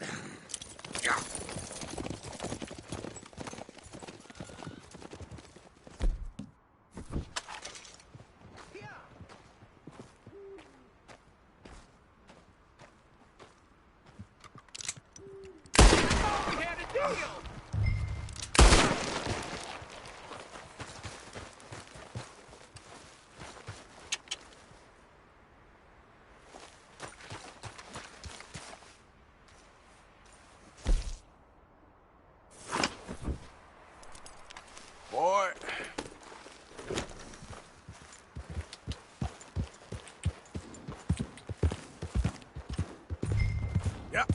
We had a deal! Boy. Yep.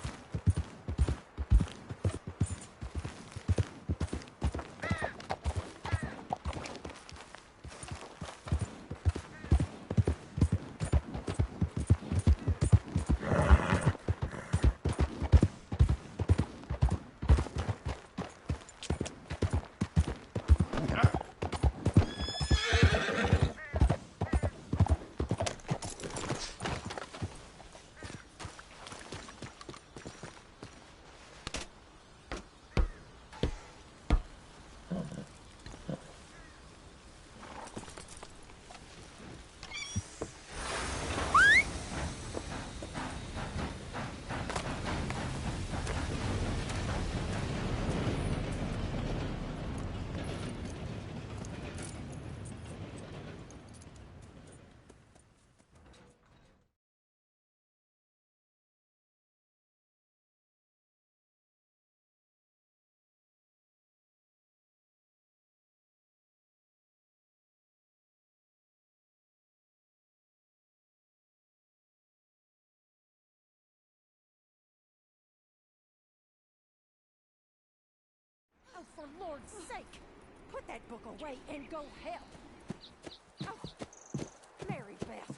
Oh, for Lord's sake! Put that book away and go help! Oh, Mary Beth.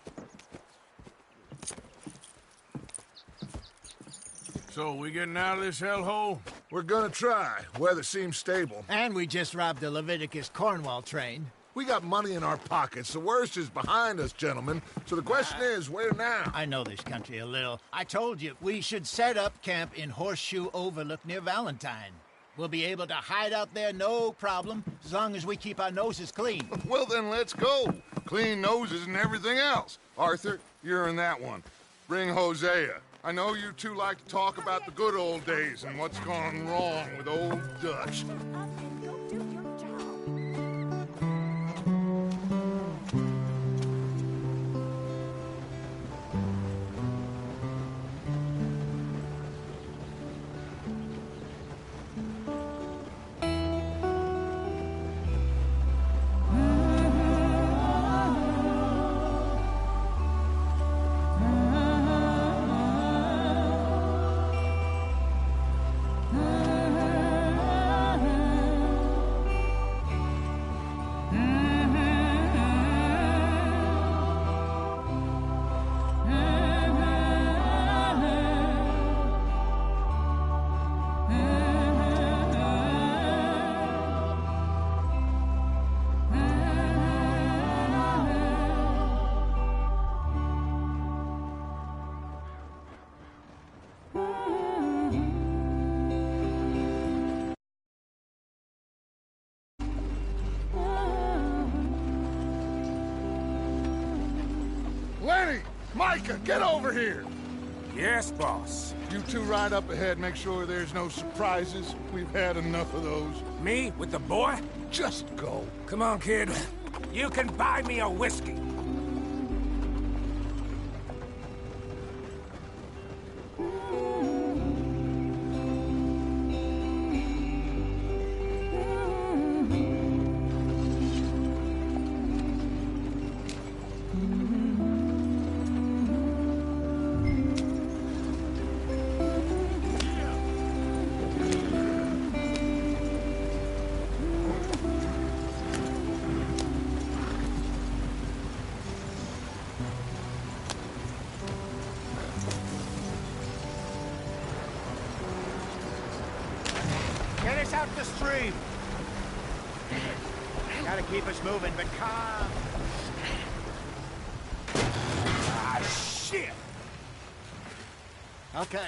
So, we getting out of this hellhole? We're gonna try. Weather seems stable. And we just robbed the Leviticus Cornwall train. We got money in our pockets. The worst is behind us, gentlemen. So the question is, where now? I know this country a little. I told you, we should set up camp in Horseshoe Overlook near Valentine. We'll be able to hide out there, no problem, as long as we keep our noses clean. Well, then let's go. Clean noses and everything else. Arthur, you're in that one. Bring Hosea. I know you two like to talk about the good old days and what's gone wrong with old Dutch. Lenny! Micah, get over here! Yes, boss. You two ride up ahead, make sure there's no surprises. We've had enough of those. Me? With the boy? Just go. Come on, kid. You can buy me a whiskey. Get us out the stream. Gotta keep us moving, but calm. Ah, shit! Okay,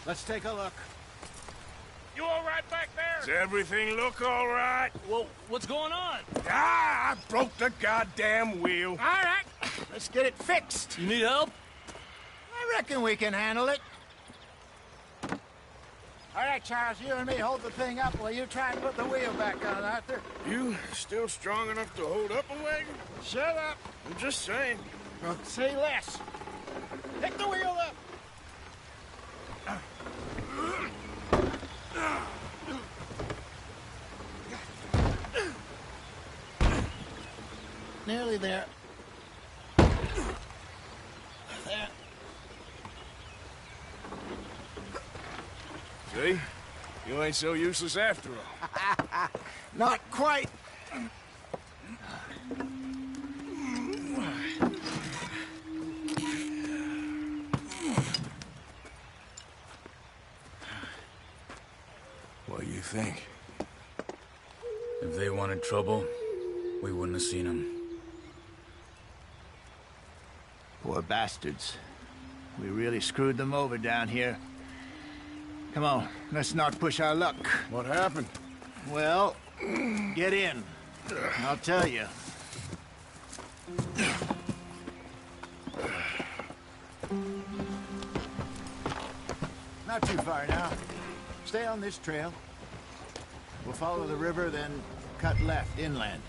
let's take a look. You all right back there? Does everything look all right? Well, what's going on? Ah, I broke the goddamn wheel. All right, let's get it fixed. You need help? I reckon we can handle it. All right, Charles, you and me hold the thing up while you try and put the wheel back on, Arthur. You still strong enough to hold up a wagon? Shut up. I'm just saying. Say less. Pick the wheel up. Nearly there. There. See? You ain't so useless after all. Not quite. What do you think? If they wanted trouble, we wouldn't have seen them. Poor bastards. We really screwed them over down here. Come on, let's not push our luck. What happened? Well, get in. I'll tell you. Not too far now. Stay on this trail. We'll follow the river, then cut left inland.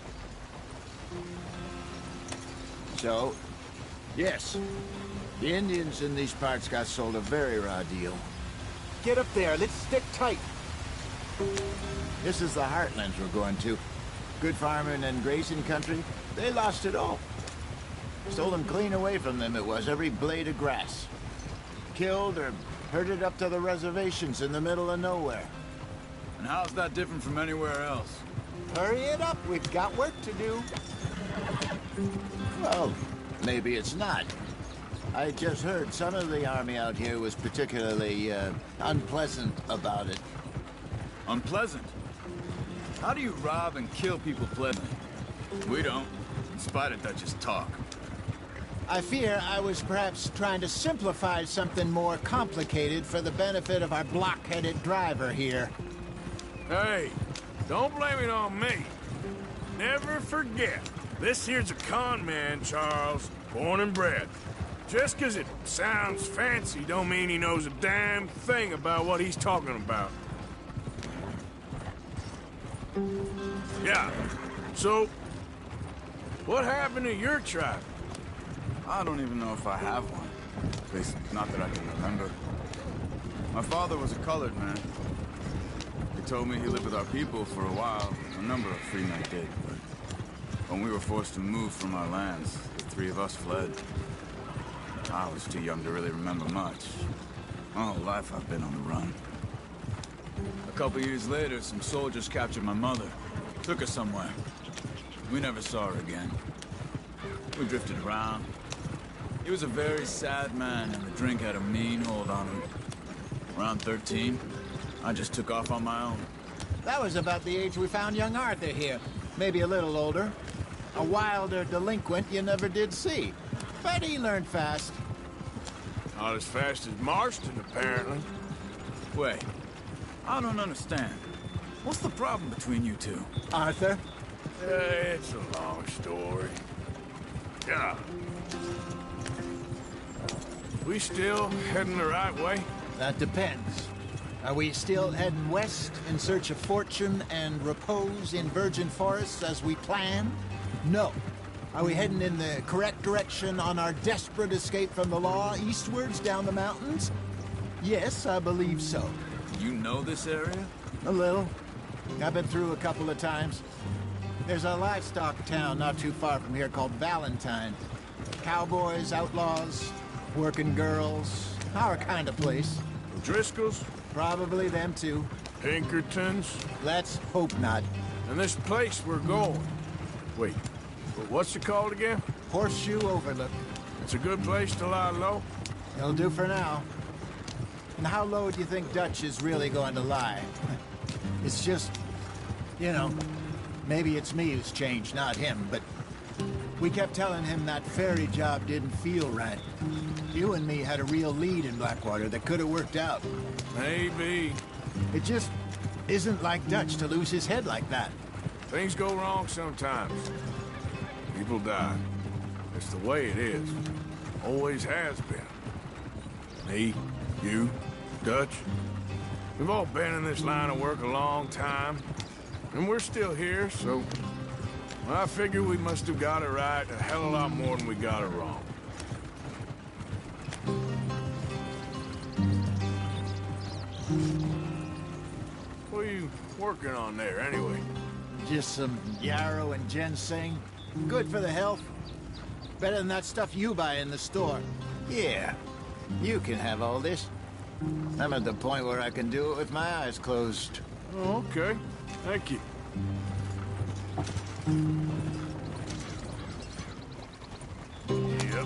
So, yes, the Indians in these parts got sold a very raw deal. Get up there, let's stick tight. This is the heartlands we're going to. Good farming and grazing country. They lost it all. Stolen clean away from them it was, every blade of grass. Killed or herded up to the reservations in the middle of nowhere. And how's that different from anywhere else? Hurry it up, we've got work to do. Well, maybe it's not. I just heard some of the army out here was particularly, unpleasant about it. Unpleasant? How do you rob and kill people pleasantly? We don't, in spite of Dutch's talk. I fear I was perhaps trying to simplify something more complicated for the benefit of our blockheaded driver here. Hey, don't blame it on me. Never forget, this here's a con man, Charles, born and bred. Just 'cause it sounds fancy don't mean he knows a damn thing about what he's talking about. Yeah, so, what happened to your tribe? I don't even know if I have one. At least, not that I can remember. My father was a colored man. He told me he lived with our people for a while. A number of free men did, but when we were forced to move from our lands, the three of us fled. I was too young to really remember much. My whole life I've been on the run. A couple years later, some soldiers captured my mother. Took her somewhere. We never saw her again. We drifted around. He was a very sad man, and the drink had a mean hold on him. Around 13, I just took off on my own. That was about the age we found young Arthur here. Maybe a little older. A wilder delinquent you never did see. But he learned fast. Not as fast as Marston, apparently. Wait, I don't understand. What's the problem between you two? Arthur? It's a long story. Yeah. We still heading the right way? That depends. Are we still heading west in search of fortune and repose in virgin forests as we planned? No. Are we heading in the correct direction on our desperate escape from the law eastwards down the mountains? Yes, I believe so. You know this area? A little. I've been through a couple of times. There's a livestock town not too far from here called Valentine. Cowboys, outlaws, working girls, our kind of place. Driscolls? Probably them too. Pinkertons? Let's hope not. And this place we're going. Wait, what's it called again? Horseshoe Overlook. It's a good place to lie low? It'll do for now. And how low do you think Dutch is really going to lie? It's just, you know, maybe it's me who's changed, not him, but we kept telling him that ferry job didn't feel right. You and me had a real lead in Blackwater that could have worked out. Maybe. It just isn't like Dutch to lose his head like that. Things go wrong sometimes. People die. It's the way it is. Always has been. Me, you, Dutch. We've all been in this line of work a long time. And we're still here, so... I figure we must have got it right a hell of a lot more than we got it wrong. What are you working on there, anyway? Just some yarrow and ginseng. Good for the health. Better than that stuff you buy in the store. Yeah, you can have all this. I'm at the point where I can do it with my eyes closed. Oh, okay. Thank you. Yep.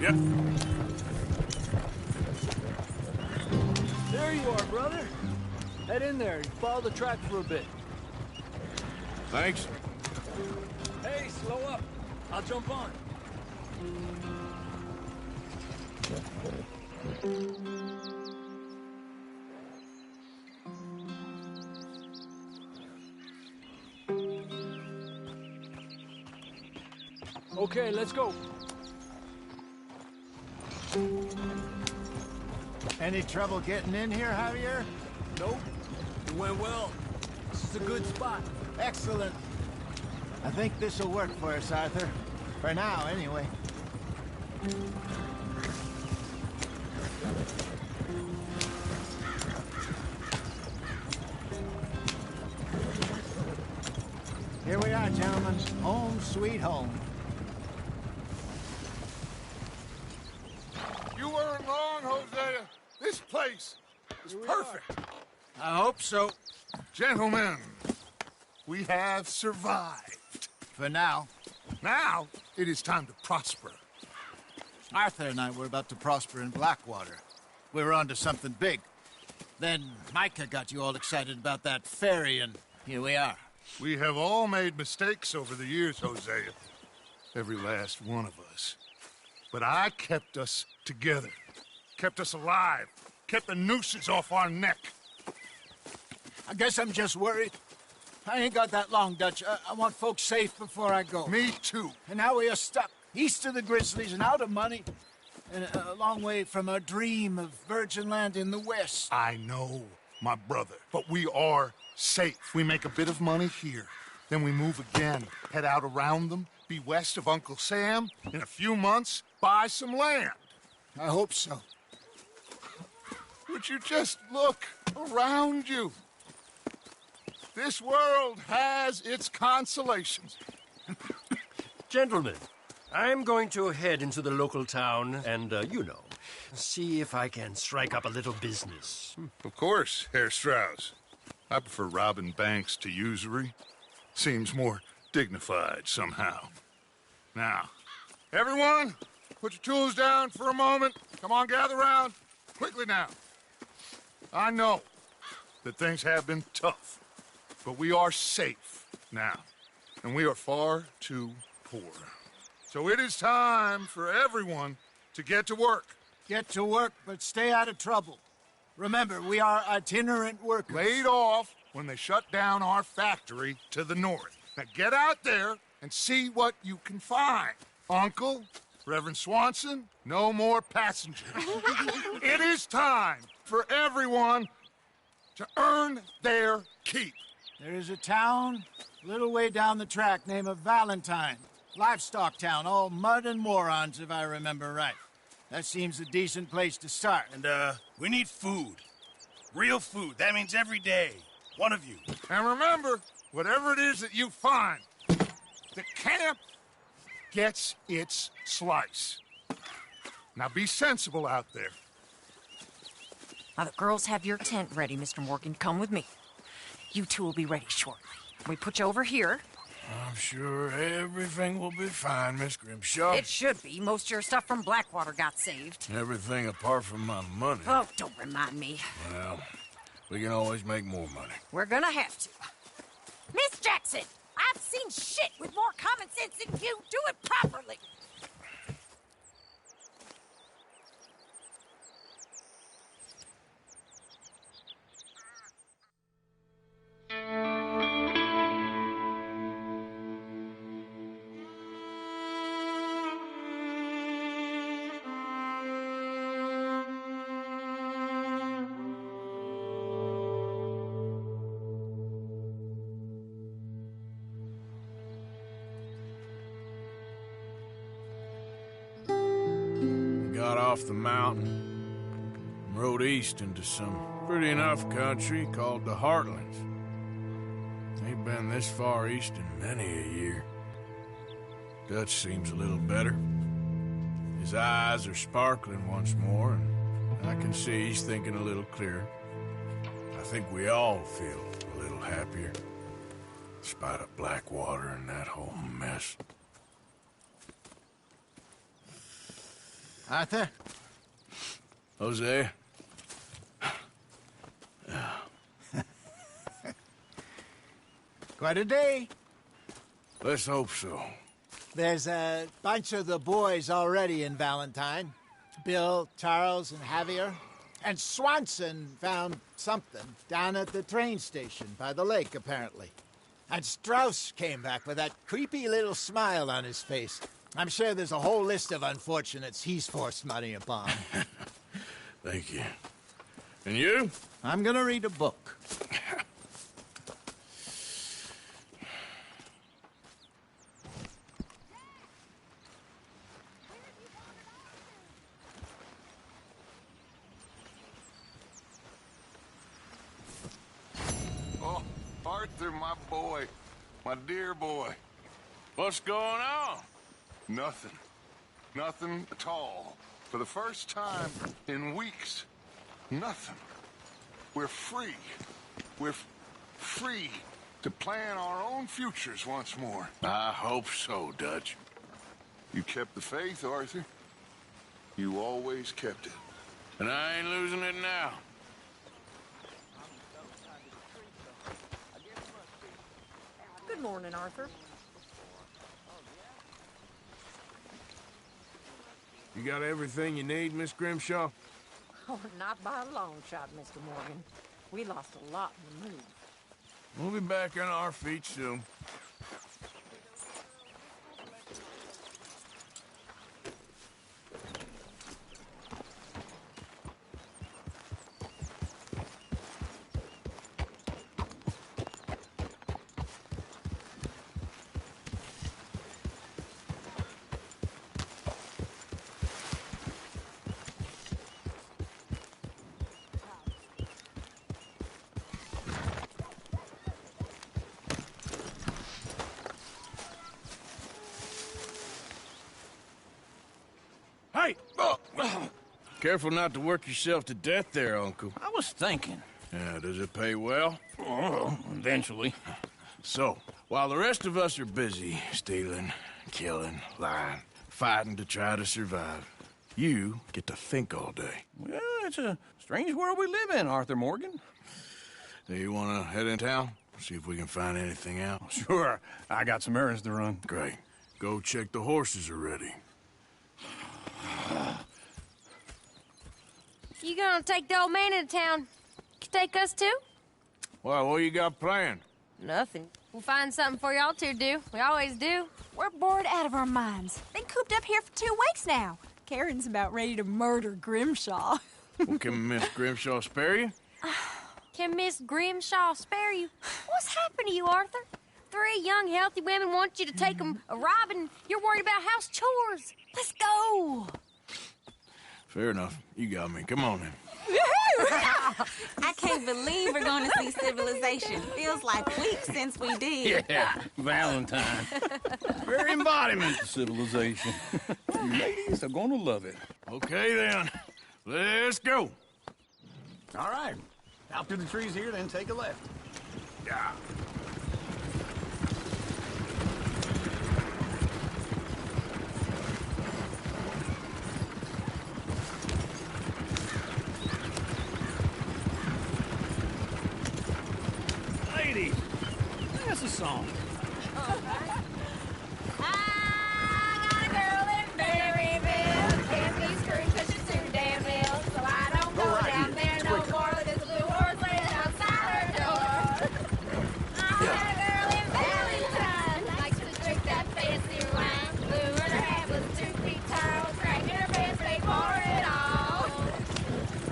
Yep. There you are, brother. Head in there and follow the track for a bit. Thanks. Hey, slow up. I'll jump on. Okay, let's go. Any trouble getting in here, Javier? Nope. It went well. is a good spot. Excellent. I think this'll work for us, Arthur. For now, anyway. Here we are, gentlemen. Home sweet home. You weren't wrong, Hosea. This place is perfect. I hope so. Gentlemen, we have survived. For now. Now, it is time to prosper. Arthur and I were about to prosper in Blackwater. We were onto something big. Then Micah got you all excited about that ferry, and here we are. We have all made mistakes over the years, Hosea. Every last one of us. But I kept us together. Kept us alive. Kept the nooses off our neck. I guess I'm just worried. I ain't got that long, Dutch. I want folks safe before I go. Me too. And now we are stuck, east of the Grizzlies and out of money, and a long way from our dream of virgin land in the west. I know, my brother, but we are safe. We make a bit of money here, then we move again, head out around them, be west of Uncle Sam, in a few months, buy some land. I hope so. Would you just look around you? This world has its consolations. Gentlemen, I'm going to head into the local town and, see if I can strike up a little business. Of course, Herr Strauss. I prefer robbing banks to usury. Seems more dignified somehow. Now, everyone, put your tools down for a moment. Come on, gather round. Quickly now. I know that things have been tough, but we are safe now, and we are far too poor. So it is time for everyone to get to work. Get to work, but stay out of trouble. Remember, we are itinerant workers. Laid off when they shut down our factory to the north. Now get out there and see what you can find. Uncle, Reverend Swanson, no more passengers. It is time for everyone to earn their keep. There is a town a little way down the track named Valentine. Livestock town, all mud and morons, if I remember right. That seems a decent place to start. And, we need food. Real food. That means every day. One of you. And remember, whatever it is that you find, the camp gets its slice. Now be sensible out there. Now, the girls have your tent ready, Mr. Morgan. Come with me. You two will be ready shortly. We put you over here. I'm sure everything will be fine, Miss Grimshaw. It should be. Most of your stuff from Blackwater got saved. Everything apart from my money. Oh, don't remind me. Well, we can always make more money. We're gonna have to. Miss Jackson, I've seen shit with more common sense than you. Do it properly. Got off the mountain and rode east into some pretty enough country called the Heartlands. Ain't been this far east in many a year. Dutch seems a little better. His eyes are sparkling once more, and I can see he's thinking a little clearer. I think we all feel a little happier, in spite of Blackwater and that whole mess. Arthur? Jose? Quite a day. Let's hope so. There's a bunch of the boys already in Valentine. Bill, Charles, and Javier. And Swanson found something down at the train station by the lake, apparently. And Strauss came back with that creepy little smile on his face. I'm sure there's a whole list of unfortunates he's forced money upon. Thank you. And you? I'm gonna read a book. Arthur, my boy. My dear boy. What's going on? Nothing. Nothing at all. For the first time in weeks. Nothing. We're free. We're free to plan our own futures once more. I hope so, Dutch. You kept the faith, Arthur. You always kept it. And I ain't losing it now. Good morning, Arthur. You got everything you need, Miss Grimshaw? Oh, not by a long shot, Mr. Morgan. We lost a lot in the move. We'll be back on our feet soon. Hey! Careful not to work yourself to death there, Uncle. I was thinking. Yeah, does it pay well? Oh, eventually. So, while the rest of us are busy stealing, killing, lying, fighting to try to survive, you get to think all day. Well, it's a strange world we live in, Arthur Morgan. Do you want to head in town? See if we can find anything out? Sure. I got some errands to run. Great. Go check the horses are ready. You gonna take the old man into town? Can take us too? Well, what you got planned? Nothing. We'll find something for y'all to do. We always do. We're bored out of our minds. Been cooped up here for 2 weeks now. Karen's about ready to murder Grimshaw. Well, can Miss Grimshaw spare you? Can Miss Grimshaw spare you? What's happened to you, Arthur? 3 young, healthy women want you to take them a robbing. You're worried about house chores. Let's go. Fair enough. You got me. Come on then. I can't believe we're going to see civilization. Feels like weeks since we did. Yeah, Valentine. Very embodiment of civilization. You ladies are gonna love it. Okay then. Let's go. All right. Out through the trees here, then take a left. Yeah. Ladies, that's a song. I got a girl in Berryville. Can't be screwed 'cause she's too damn ill. So I don't go right down here. there no more with this blue horse laying outside her door. I got a girl in Valentine. Likes to drink that fancy wine. Blue and her hat was 2 feet tall. Cracking her pants, they pour it all.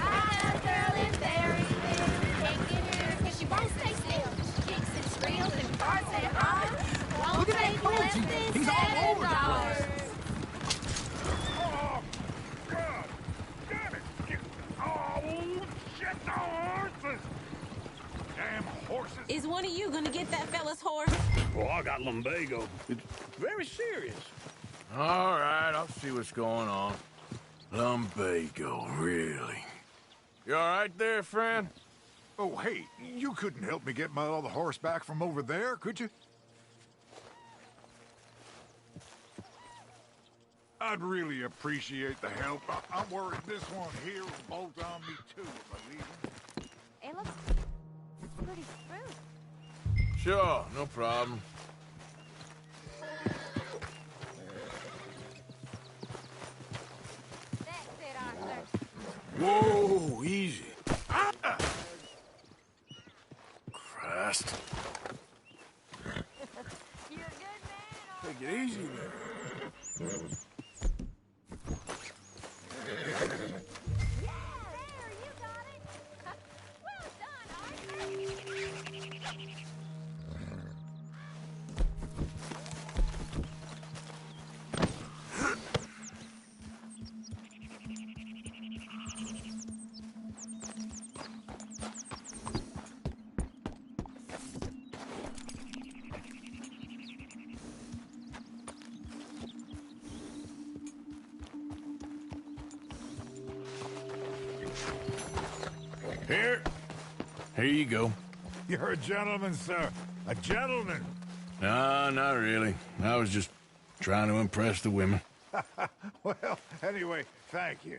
I got a girl in Berryville. Can't get her 'cause she won't stay still. She kicks and squeals and farts at home. Won't take less than He's all over the $7. Oh, God! Damn it! Oh, shit, the horses! Damn horses! Is one of you going to get that fella's horse? Well, I got lumbago. It's very serious. All right, I'll see what's going on. Lumbago, really? You all right there, friend? Oh, hey, you couldn't help me get my other horse back from over there, could you? I'd really appreciate the help. I'm worried this one here will bolt on me, too, if I leave him. It looks pretty smooth. Sure, no problem. That's it, Arthur. Whoa, easy. Ah! Christ. You're a good man, Take it easy there. Yeah, there, you got it. Well done, Arthur. Here you go. You're a gentleman, sir. A gentleman. No, not really. I was just trying to impress the women. Well, anyway, thank you.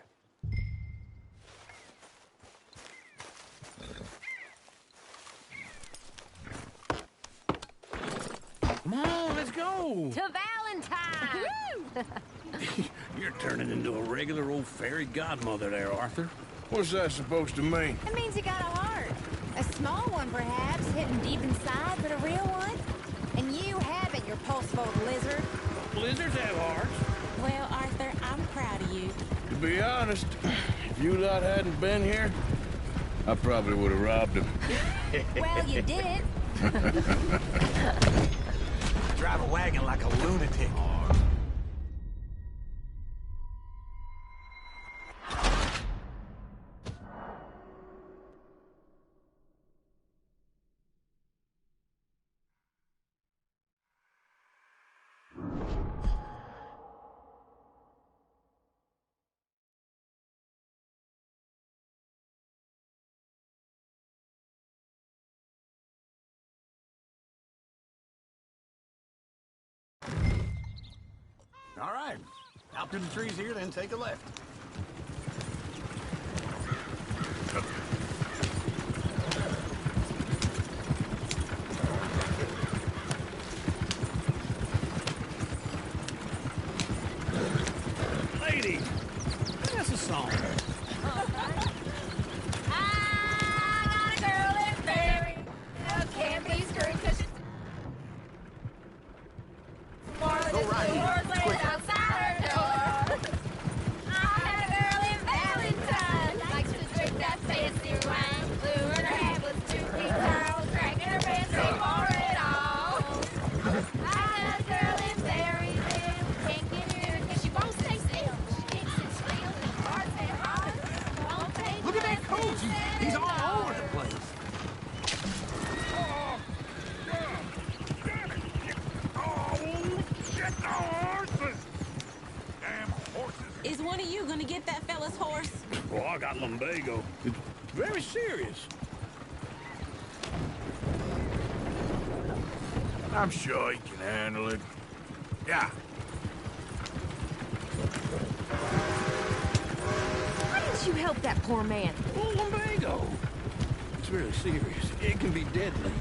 Come on, let's go. To Valentine! You're turning into a regular old fairy godmother there, Arthur. What's that supposed to mean? It means you got a heart. A small one, perhaps, hidden deep inside, but a real one. And you have it, your pulse-vote lizard. Lizards have hearts. Well, Arthur, I'm proud of you. To be honest, if you lot hadn't been here, I probably would have robbed him. Well, you did. Drive a wagon like a lunatic. All right. Out to the trees here, then take a left. Lady, that's a song. I got a girl in Barry. Can't be screwed 'cause she's more than Go right here. doors laid outside her door. I had a girl in Valentine. Likes to drink that fancy wine. Blue in her hair was 2 feet tall. Cracking her pants and for it all. I had a girl in Berryville. Can't get near 'cause she won't stay still. She kicks and squeals and farts and hollers. Won't take Look at that less coach. than He's all $7. over the place. Damn horses. Is one of you gonna get that fella's horse? Well, I got lumbago. It's very serious. I'm sure he can handle it. Yeah. Why didn't you help that poor man? Oh, lumbago. It's really serious. It can be deadly.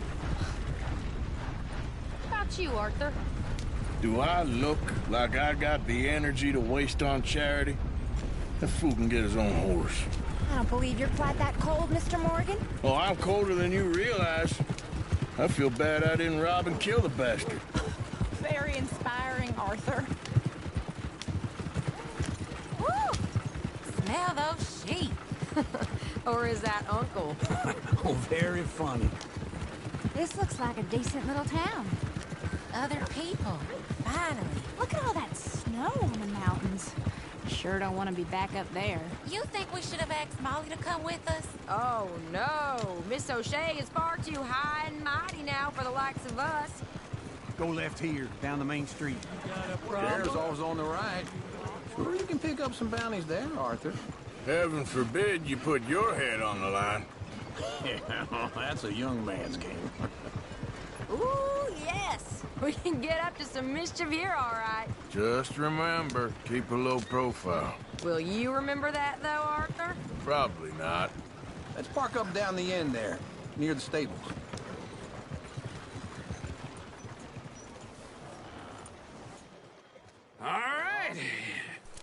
What about you, Arthur? Do I look like I got the energy to waste on charity? That fool can get his own horse. I don't believe you're quite that cold, Mr. Morgan. Oh, I'm colder than you realize. I feel bad I didn't rob and kill the bastard. Very inspiring, Arthur. Woo! Smell those sheep. Or is that Uncle? Oh, very funny. This looks like a decent little town. Other people. Finally. Look at all that snow on the mountains. Sure don't want to be back up there. You think we should have asked Molly to come with us? Oh, no. Miss O'Shea is far too high and mighty now for the likes of us. Go left here, down the main street. There's always on the right. Sure, you can pick up some bounties there, Arthur. Heaven forbid you put your head on the line. Yeah, that's a young man's game. Ooh, yes. We can get up to some mischief here, all right. Just remember, keep a low profile. Will you remember that, though, Arthur? Probably not. Let's park up down the end there, near the stables. All right.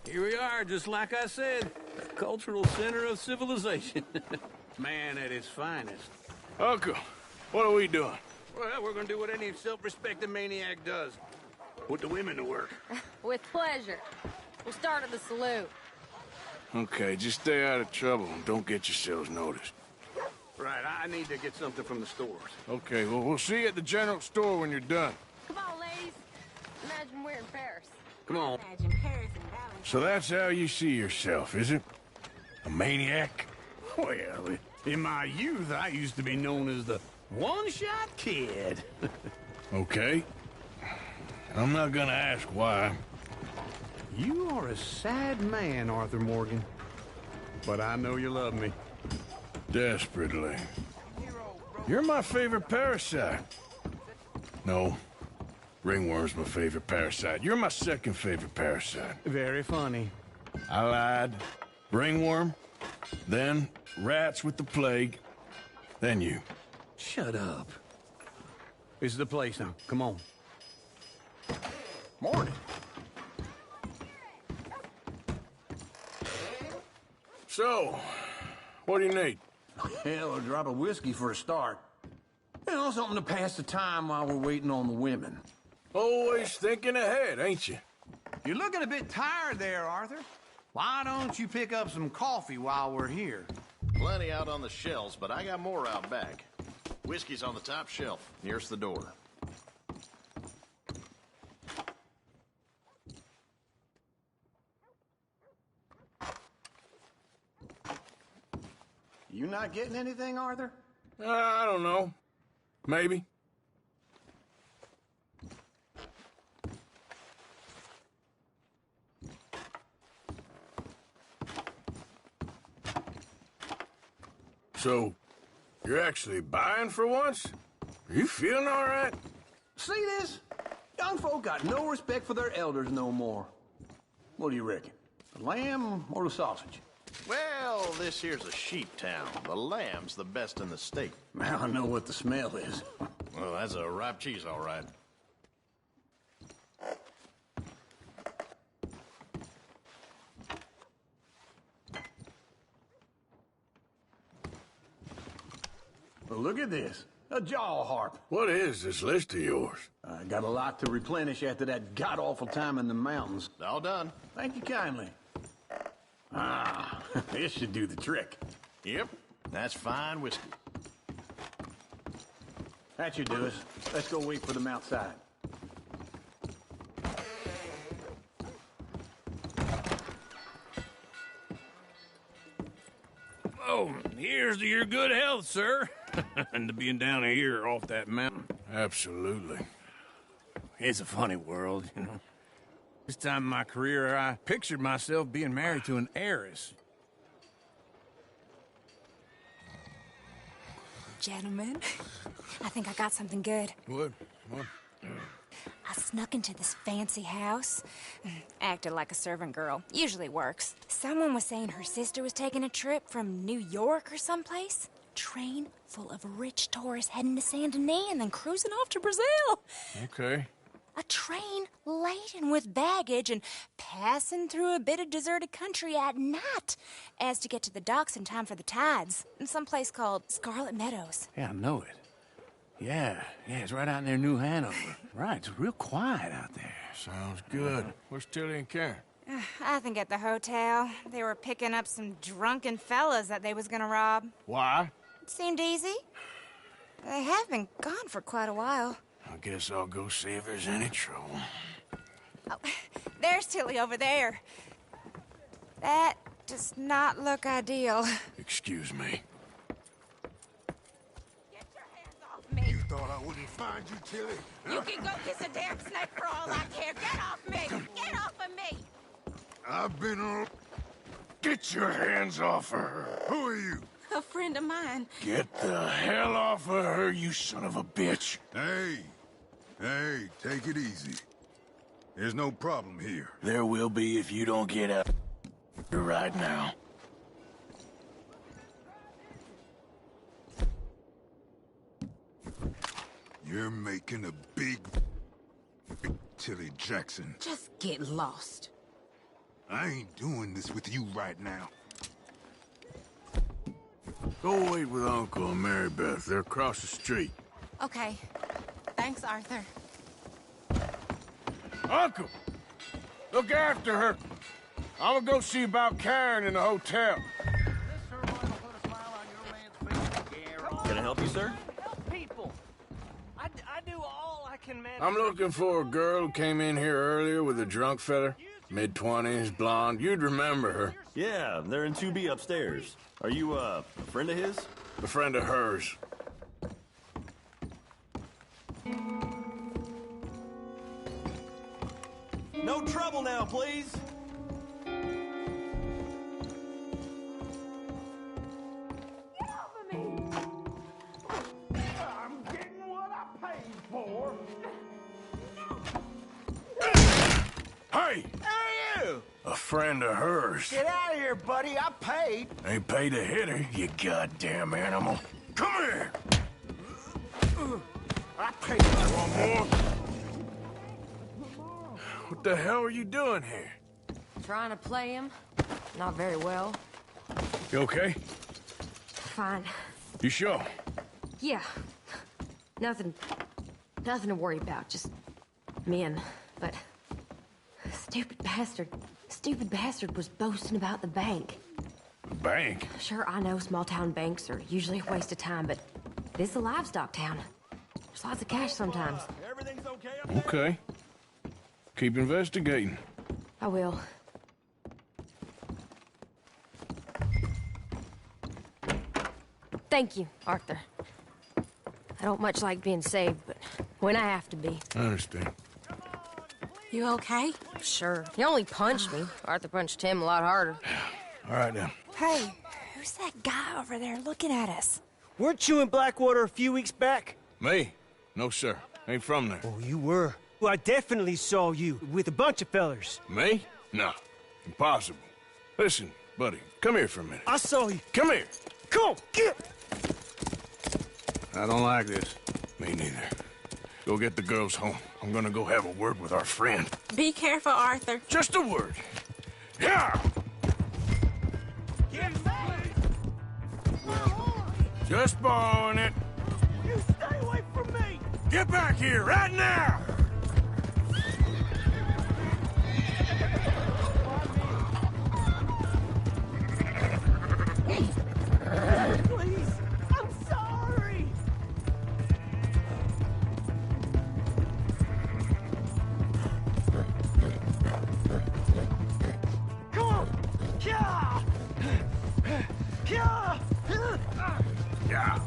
Here we are, just like I said. Cultural center of civilization. Man at his finest. Uncle, what are we doing? Well, we're gonna do what any self-respecting maniac does. Put the women to work. With pleasure. We'll start at the salute. Okay, just stay out of trouble and don't get yourselves noticed. Right, I need to get something from the stores. Okay, well, we'll see you at the general store when you're done. Come on, ladies. Imagine we're in Paris. Come on. Imagine Paris and Valentine. So that's how you see yourself, is it? A maniac? Well, in my youth, I used to be known as the one-shot kid. Okay. I'm not gonna ask why. You are a sad man, Arthur Morgan. But I know you love me. Desperately. Hero You're my favorite parasite. No, ringworm's my favorite parasite. You're my second favorite parasite. Very funny. I lied. Ringworm, then rats with the plague, then you. Shut up. This is the place now. Come on. Morning. So, what do you need? Hell, a drop of whiskey for a start. You know, something to pass the time while we're waiting on the women. Always thinking ahead, ain't you? You're looking a bit tired there, Arthur. Why don't you pick up some coffee while we're here? Plenty out on the shelves, but I got more out back. Whiskey's on the top shelf, nearest the door. You not getting anything, Arthur? I don't know. Maybe. So, you're actually buying for once? Are you feeling all right? See this? Young folk got no respect for their elders no more. What do you reckon? The lamb or the sausage? Well, this here's a sheep town. The lamb's the best in the state. Now I know what the smell is. Well, that's a ripe cheese, all right. Well, look at this. A jaw harp. What is this list of yours? I got a lot to replenish after that god-awful time in the mountains. All done. Thank you kindly. Ah, this should do the trick. Yep, that's fine whiskey. That should do us. Let's go wait for them outside. Oh, here's to your good health, sir. And to being down here off that mountain. Absolutely. It's a funny world, you know. This time in my career, I pictured myself being married to an heiress. Gentlemen, I think I got something good. What? I snuck into this fancy house. Acted like a servant girl. Usually works. Someone was saying her sister was taking a trip from New York or someplace. Train full of rich tourists heading to Saint Denis and then cruising off to Brazil. Okay. A train laden with baggage and passing through a bit of deserted country at night as to get to the docks in time for the tides in some place called Scarlet Meadows. Yeah, I know it. Yeah, it's right out near New Hanover. Right, it's real quiet out there. Sounds good. Where's Tilly and Karen? I think at the hotel. They were picking up some drunken fellas that they was gonna rob. Why? It seemed easy. They have been gone for quite a while. I guess I'll go see if there's any trouble. Oh, there's Tilly over there. That does not look ideal. Excuse me. Get your hands off me. You thought I wouldn't find you, Tilly? You can go kiss a damn snake for all I care. Get off me! Get off of me! I've been on... Get your hands off of her. Who are you? A friend of mine. Get the hell off of her, you son of a bitch. Hey, take it easy. There's no problem here. There will be if you don't get out right now. You're making a big Tilly Jackson. Just get lost. I ain't doing this with you right now. Go wait with Uncle and Mary Beth. They're across the street. Okay. Thanks, Arthur. Uncle! Look after her. I'm gonna go see about Karen in the hotel. Can I help you, sir? Help people. I do all I can manage. I'm looking for a girl who came in here earlier with a drunk fella. Mid-20s, blonde. You'd remember her. Yeah, they're in 2B upstairs. Are you, a friend of his? A friend of hers. No trouble now, please. Get off of me! Hey! Who are you? A friend of hers. Get out of here, buddy. I paid. Ain't paid to hit her, you goddamn animal. Come here! I paid. One more? What the hell are you doing here? Trying to play him. Not very well. You okay? Fine. You sure? Yeah. Nothing to worry about. Just men. But stupid bastard was boasting about the bank. Bank? Sure, I know small town banks are usually a waste of time, but this is a livestock town. There's lots of cash sometimes. Everything's okay up there? Okay. Keep investigating. I will. Thank you, Arthur. I don't much like being saved, but when I have to be. I understand. You okay? Sure. He only punched me. Arthur punched him a lot harder. All right, then. Hey, who's that guy over there looking at us? Weren't you in Blackwater a few weeks back? Me? No, sir. Ain't from there. Oh, you were. Well, I definitely saw you with a bunch of fellers. Me? No. Impossible. Listen, buddy, come here for a minute. I saw you. Come here. Come on, get! I don't like this. Me neither. Go get the girls home. I'm gonna go have a word with our friend. Be careful, Arthur. Just a word. Yeah! Just borrowing it. You stay away from me! Get back here right now! Please, I'm sorry! Come on! Yeah! Yeah! Yeah.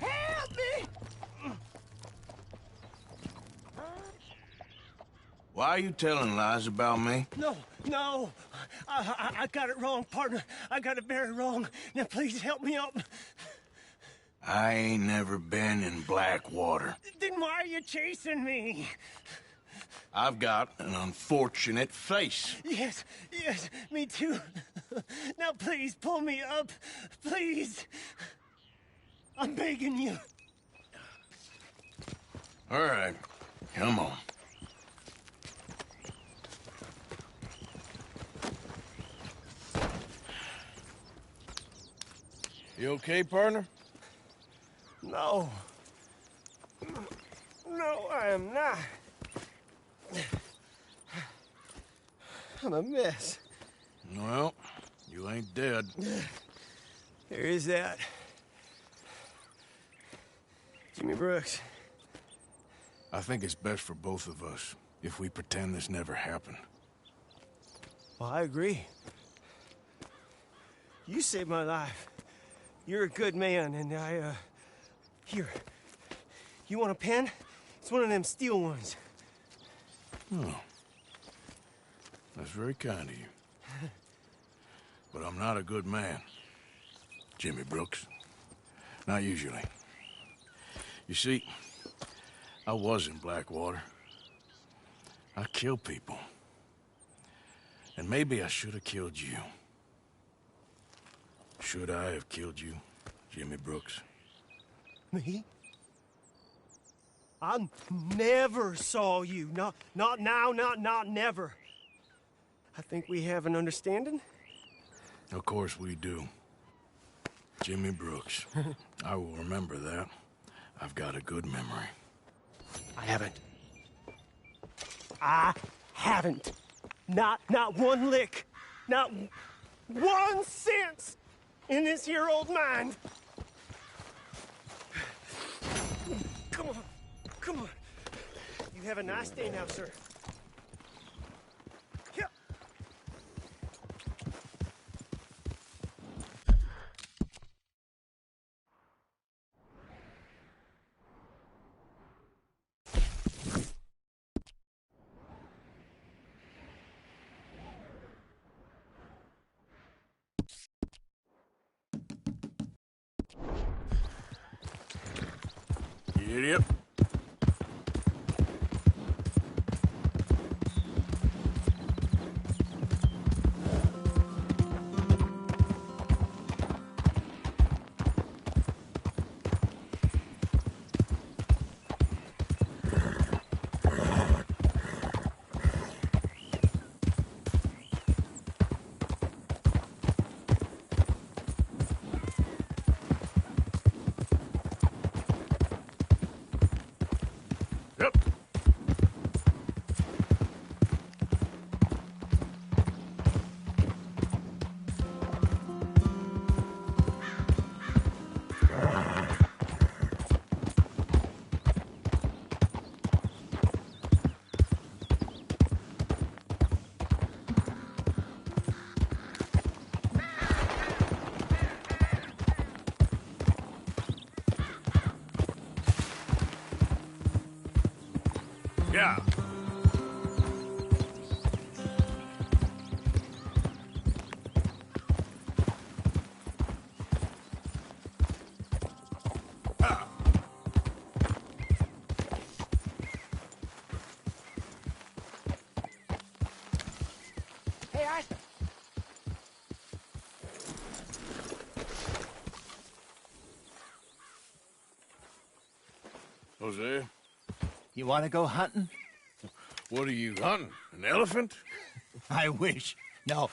Help me! Why are you telling lies about me? No. I got it wrong, partner. I got it very wrong. Now, please help me up. I ain't never been in Blackwater. Then why are you chasing me? I've got an unfortunate face. Yes, me too. Now, please, pull me up. Please. I'm begging you. All right, come on. You okay, partner? No. No, I am not. I'm a mess. Well, you ain't dead. There is that. Jimmy Brooks. I think it's best for both of us if we pretend this never happened. Well, I agree. You saved my life. You're a good man, and here. You want a pen? It's one of them steel ones. Oh. That's very kind of you. But I'm not a good man, Jimmy Brooks. Not usually. You see, I was in Blackwater. I killed people. And maybe I should have killed you. Should I have killed you, Jimmy Brooks? Me? I never saw you. Not now, not never. I think we have an understanding. Of course we do. Jimmy Brooks. I will remember that. I've got a good memory. I haven't. Not one lick. Not 1 cent in this here old mind. Come on. You have a nice day now, sir. Yeah. Giddy up. Yeah. Hey, Arthur. Jose, You want to go hunting? what are you hunting? An elephant? I wish. No,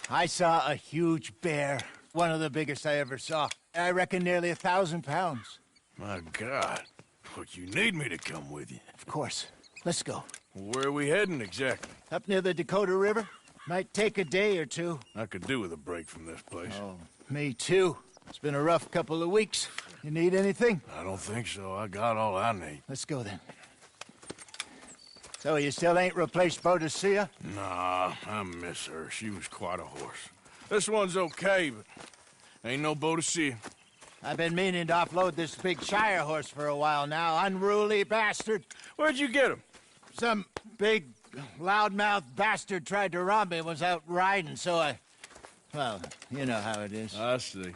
I saw a huge bear. One of the biggest I ever saw. I reckon nearly 1,000 pounds. My God. But you need me to come with you. Of course. Let's go. Where are we heading exactly? Up near the Dakota River. Might take a day or two. I could do with a break from this place. Oh, me too. It's been a rough couple of weeks. You need anything? I don't think so. I got all I need. Let's go then. So you still ain't replaced Boadicea? Nah, I miss her. She was quite a horse. This one's okay, but ain't no Boadicea. I've been meaning to offload this big Shire horse for a while now. Unruly bastard. Where'd you get him? Some big, loudmouth bastard tried to rob me and was out riding, so well, you know how it is. I see.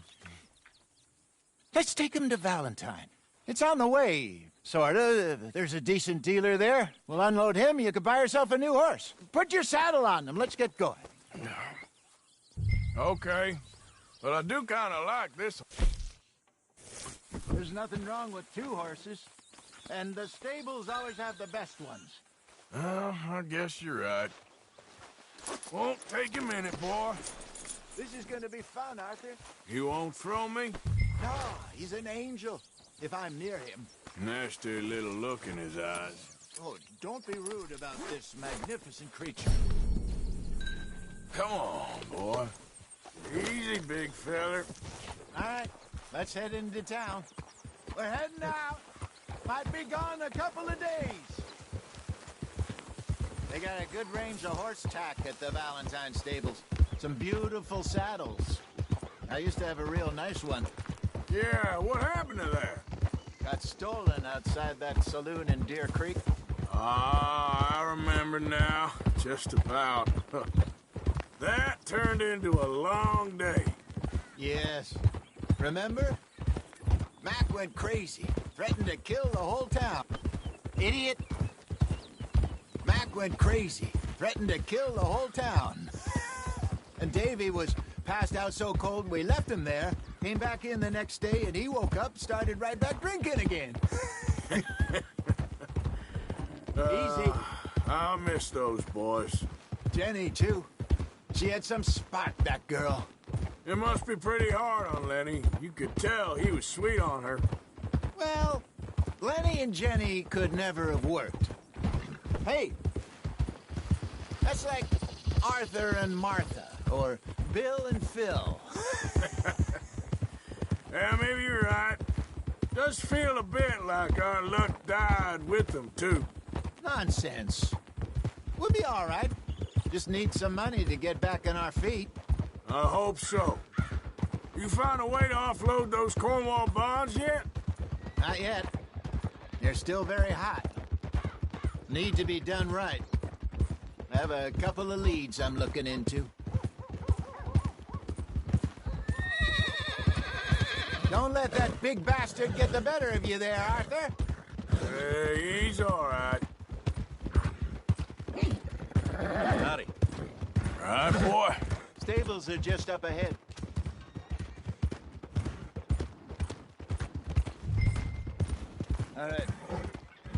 Let's take him to Valentine. It's on the way, sorta. If there's a decent dealer there, we'll unload him, you could buy yourself a new horse. Put your saddle on him, let's get going. Okay. But I do kind of like this. There's nothing wrong with two horses, and the stables always have the best ones. Well, I guess you're right. Won't take a minute, boy. This is gonna be fun, Arthur. You won't throw me? No, he's an angel, if I'm near him. Nasty little look in his eyes. Oh, don't be rude about this magnificent creature. Come on, boy. Easy, big feller. All right, let's head into town. We're heading out. Might be gone a couple of days. They got a good range of horse tack at the Valentine stables. Some beautiful saddles. I used to have a real nice one. Yeah, what happened to that? Got stolen outside that saloon in Deer Creek. Ah, I remember now. Just about. That turned into a long day. Yes. Remember? Mac went crazy. Threatened to kill the whole town. Idiot. Mac went crazy. Threatened to kill the whole town. And Davy was passed out so cold we left him there. Came back in the next day and he woke up, started right back drinking again. Easy. I'll miss those boys. Jenny, too. She had some spark, that girl. It must be pretty hard on Lenny. You could tell he was sweet on her. Well, Lenny and Jenny could never have worked. Hey, that's like Arthur and Martha, or Bill and Phil. Yeah, maybe you're right. Does feel a bit like our luck died with them, too. Nonsense. We'll be all right. Just need some money to get back on our feet. I hope so. You found a way to offload those Cornwall bonds yet? Not yet. They're still very hot. Need to be done right. I have a couple of leads I'm looking into. Don't let that big bastard get the better of you there, Arthur. Hey, he's all right. Howdy. Right, boy. Stables are just up ahead. All right.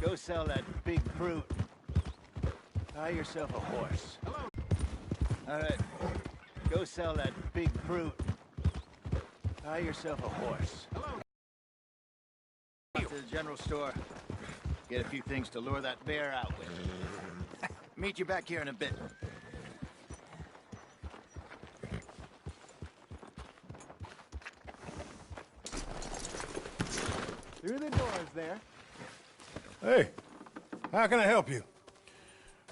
Go sell that big brute. Buy yourself a horse. All right. Go sell that big brute. Buy yourself a horse. Off to the general store. Get a few things to lure that bear out with. Meet you back here in a bit. Through the doors there. Hey, how can I help you?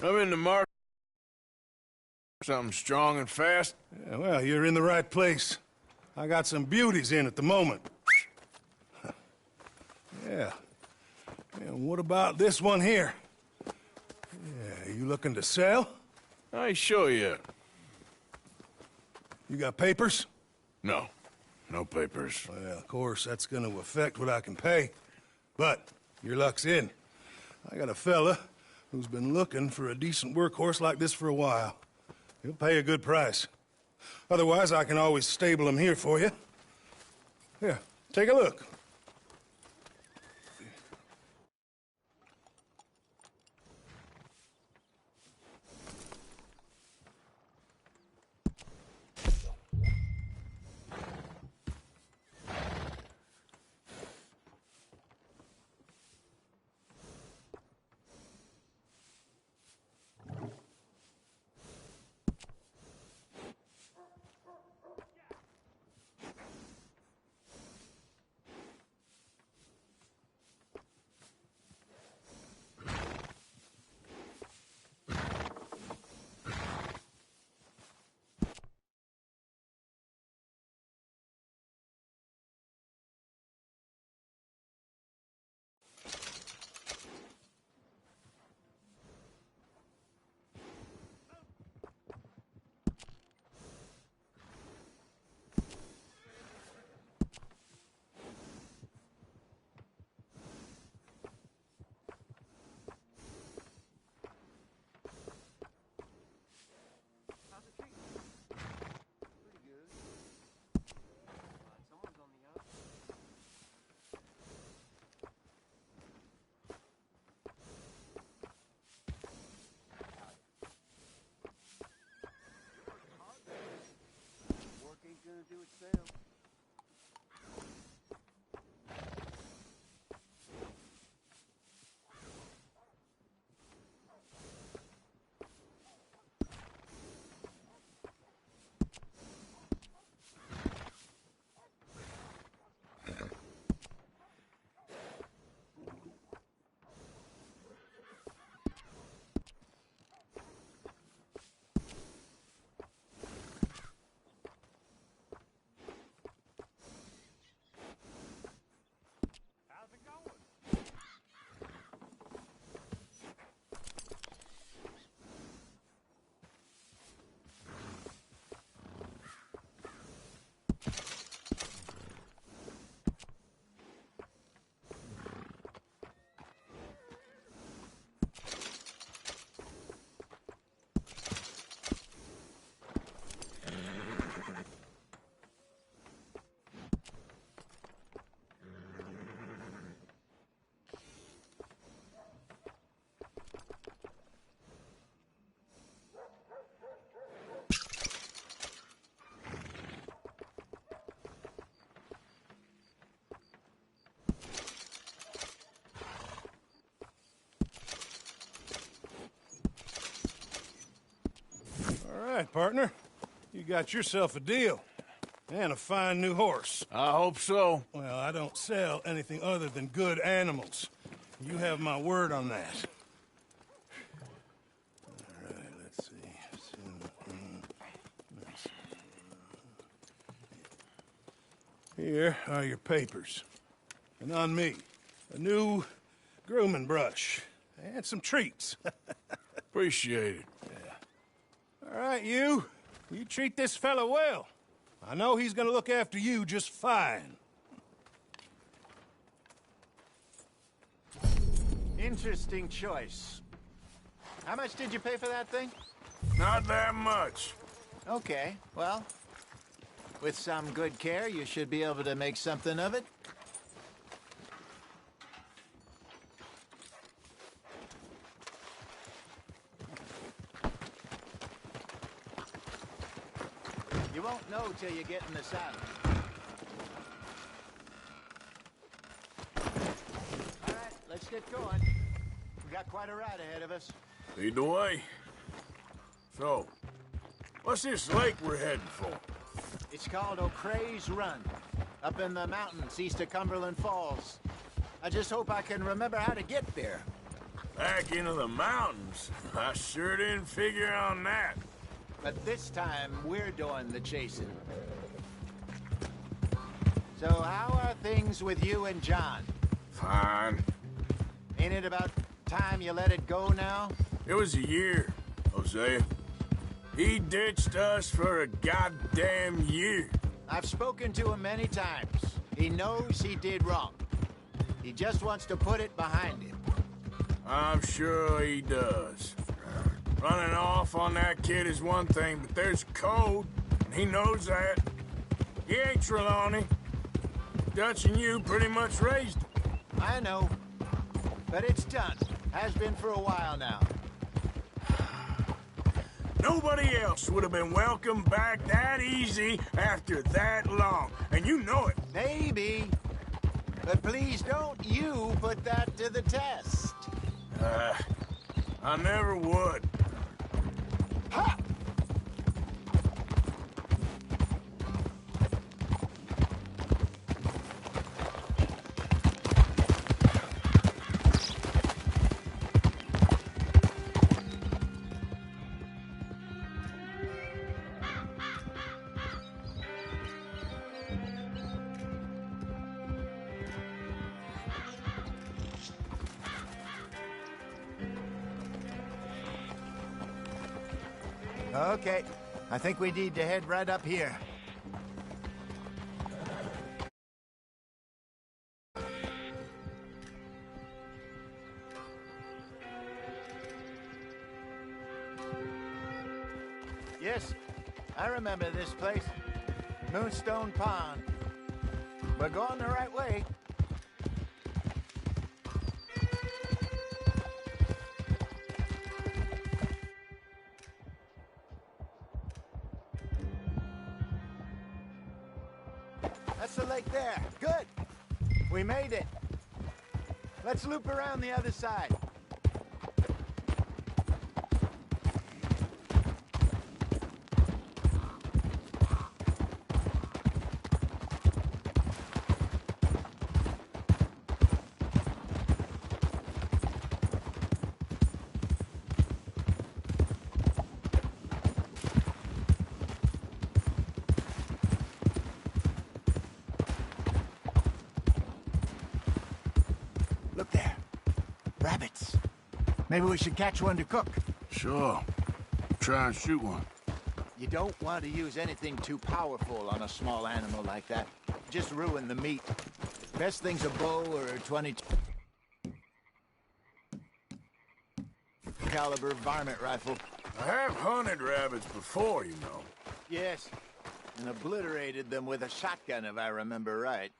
I'm in the market. Something strong and fast. Yeah, well, you're in the right place. I got some beauties in at the moment. Yeah. And what about this one here? Yeah, you looking to sell? I ain't sure yet. You got papers? No. No papers. Well, of course, that's gonna affect what I can pay. But your luck's in. I got a fella who's been looking for a decent workhorse like this for a while. He'll pay a good price. Otherwise, I can always stable him here for you. Here, take a look. All right, partner. You got yourself a deal. And a fine new horse. I hope so. Well, I don't sell anything other than good animals. You have my word on that. All right, let's see. Here are your papers. And on me, a new grooming brush. And some treats. Appreciate it. All right, you. You treat this fella well. I know he's gonna look after you just fine. Interesting choice. How much did you pay for that thing? Not that much. Okay, well, with some good care, you should be able to make something of it. You won't know till you get in the saddle. All right, let's get going. We got quite a ride ahead of us. Lead the way. So, what's this lake we're heading for? It's called O'Creagh's Run, up in the mountains east of Cumberland Falls. I just hope I can remember how to get there. Back into the mountains? I sure didn't figure on that. But this time, we're doing the chasing. So how are things with you and John? Fine. Ain't it about time you let it go now? It was a year, Hosea. He ditched us for a goddamn year. I've spoken to him many times. He knows he did wrong. He just wants to put it behind him. I'm sure he does. Running off on that kid is one thing, but there's code, and he knows that. He ain't Trelawney. Dutch and you pretty much raised him. I know. But it's done. Has been for a while now. Nobody else would have been welcomed back that easy after that long, and you know it. Maybe. But please don't you put that to the test. I never would. Ha! Okay, I think we need to head right up here. Yes, I remember this place. Moonstone Pond. We're going the right way. That's the lake there. Good. We made it. Let's loop around the other side. Look there. Rabbits. Maybe we should catch one to cook. Sure. Try and shoot one. You don't want to use anything too powerful on a small animal like that. Just ruin the meat. Best thing's a bow or a 22 caliber varmint rifle. I have hunted rabbits before, you know. Yes, and obliterated them with a shotgun, if I remember right.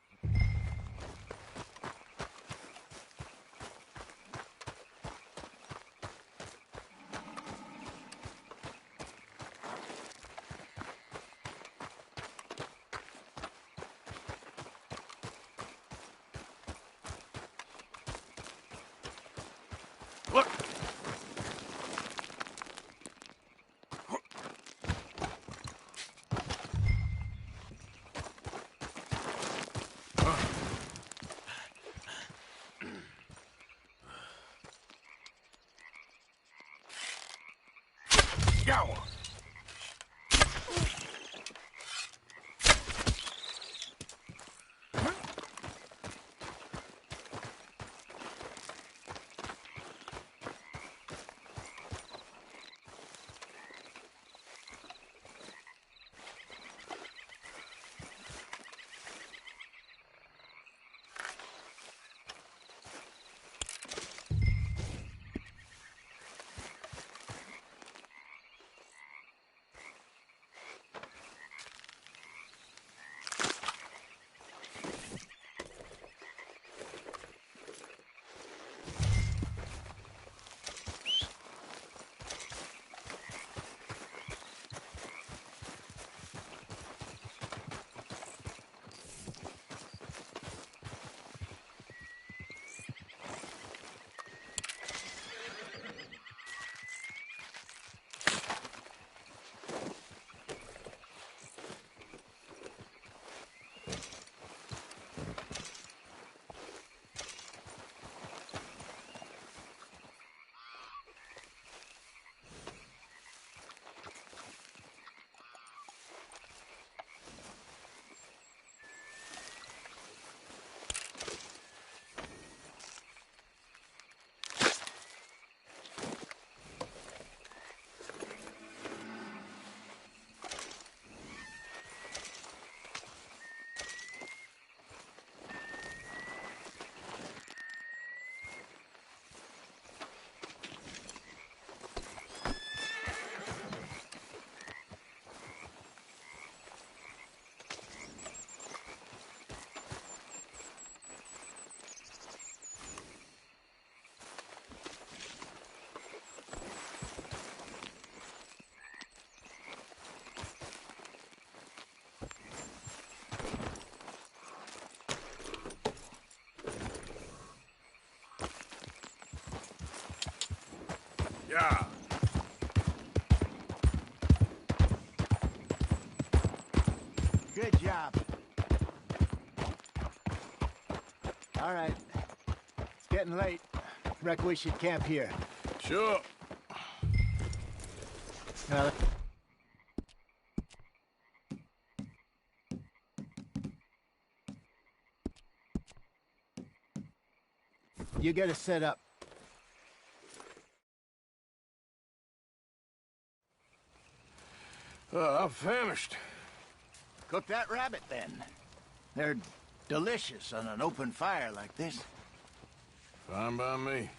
Look! Got one. All right. It's getting late. Reckon we should camp here. Sure. Well, you get us set up. I'm famished. Cook that rabbit, then. They're delicious on an open fire like this. Fine by me.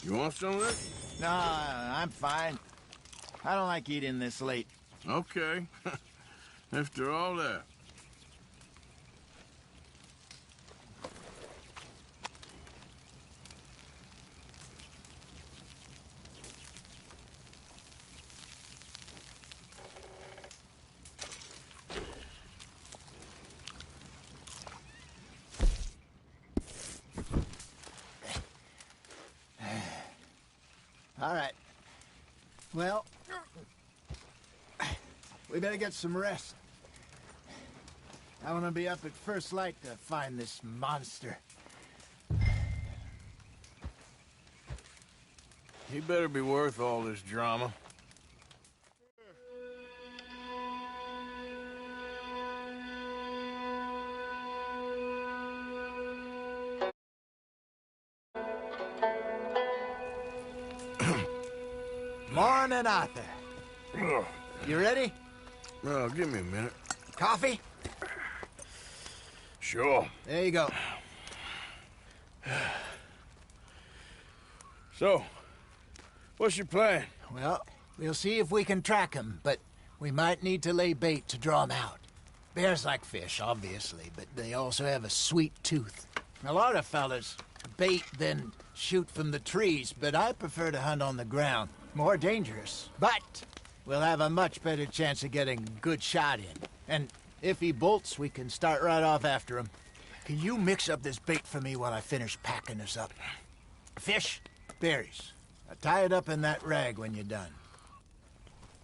You want some of this? Nah, I'm fine. I don't like eating this late. Okay. After all that. All right. Well, we better get some rest. I want to be up at first light to find this monster. He better be worth all this drama. Morning, Arthur. You ready? Well, give me a minute. Coffee? Sure. There you go. So, what's your plan? Well, we'll see if we can track him, but we might need to lay bait to draw him out. Bears like fish, obviously, but they also have a sweet tooth. A lot of fellas bait, then shoot from the trees, but I prefer to hunt on the ground. More dangerous, but we'll have a much better chance of getting a good shot in. And if he bolts, we can start right off after him. Can you mix up this bait for me while I finish packing this up? Fish, berries. Tie it up in that rag when you're done.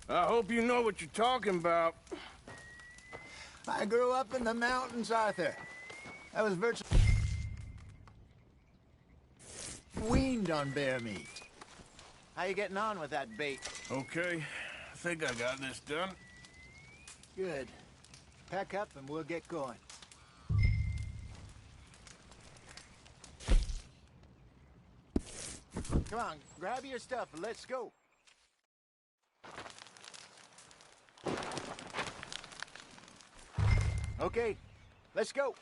I hope you know what you're talking about. I grew up in the mountains, Arthur. I was virtually weaned on bear meat. How you getting on with that bait? Okay, I think I got this done. Good. Pack up and we'll get going. Come on, grab your stuff and let's go. Okay, let's go.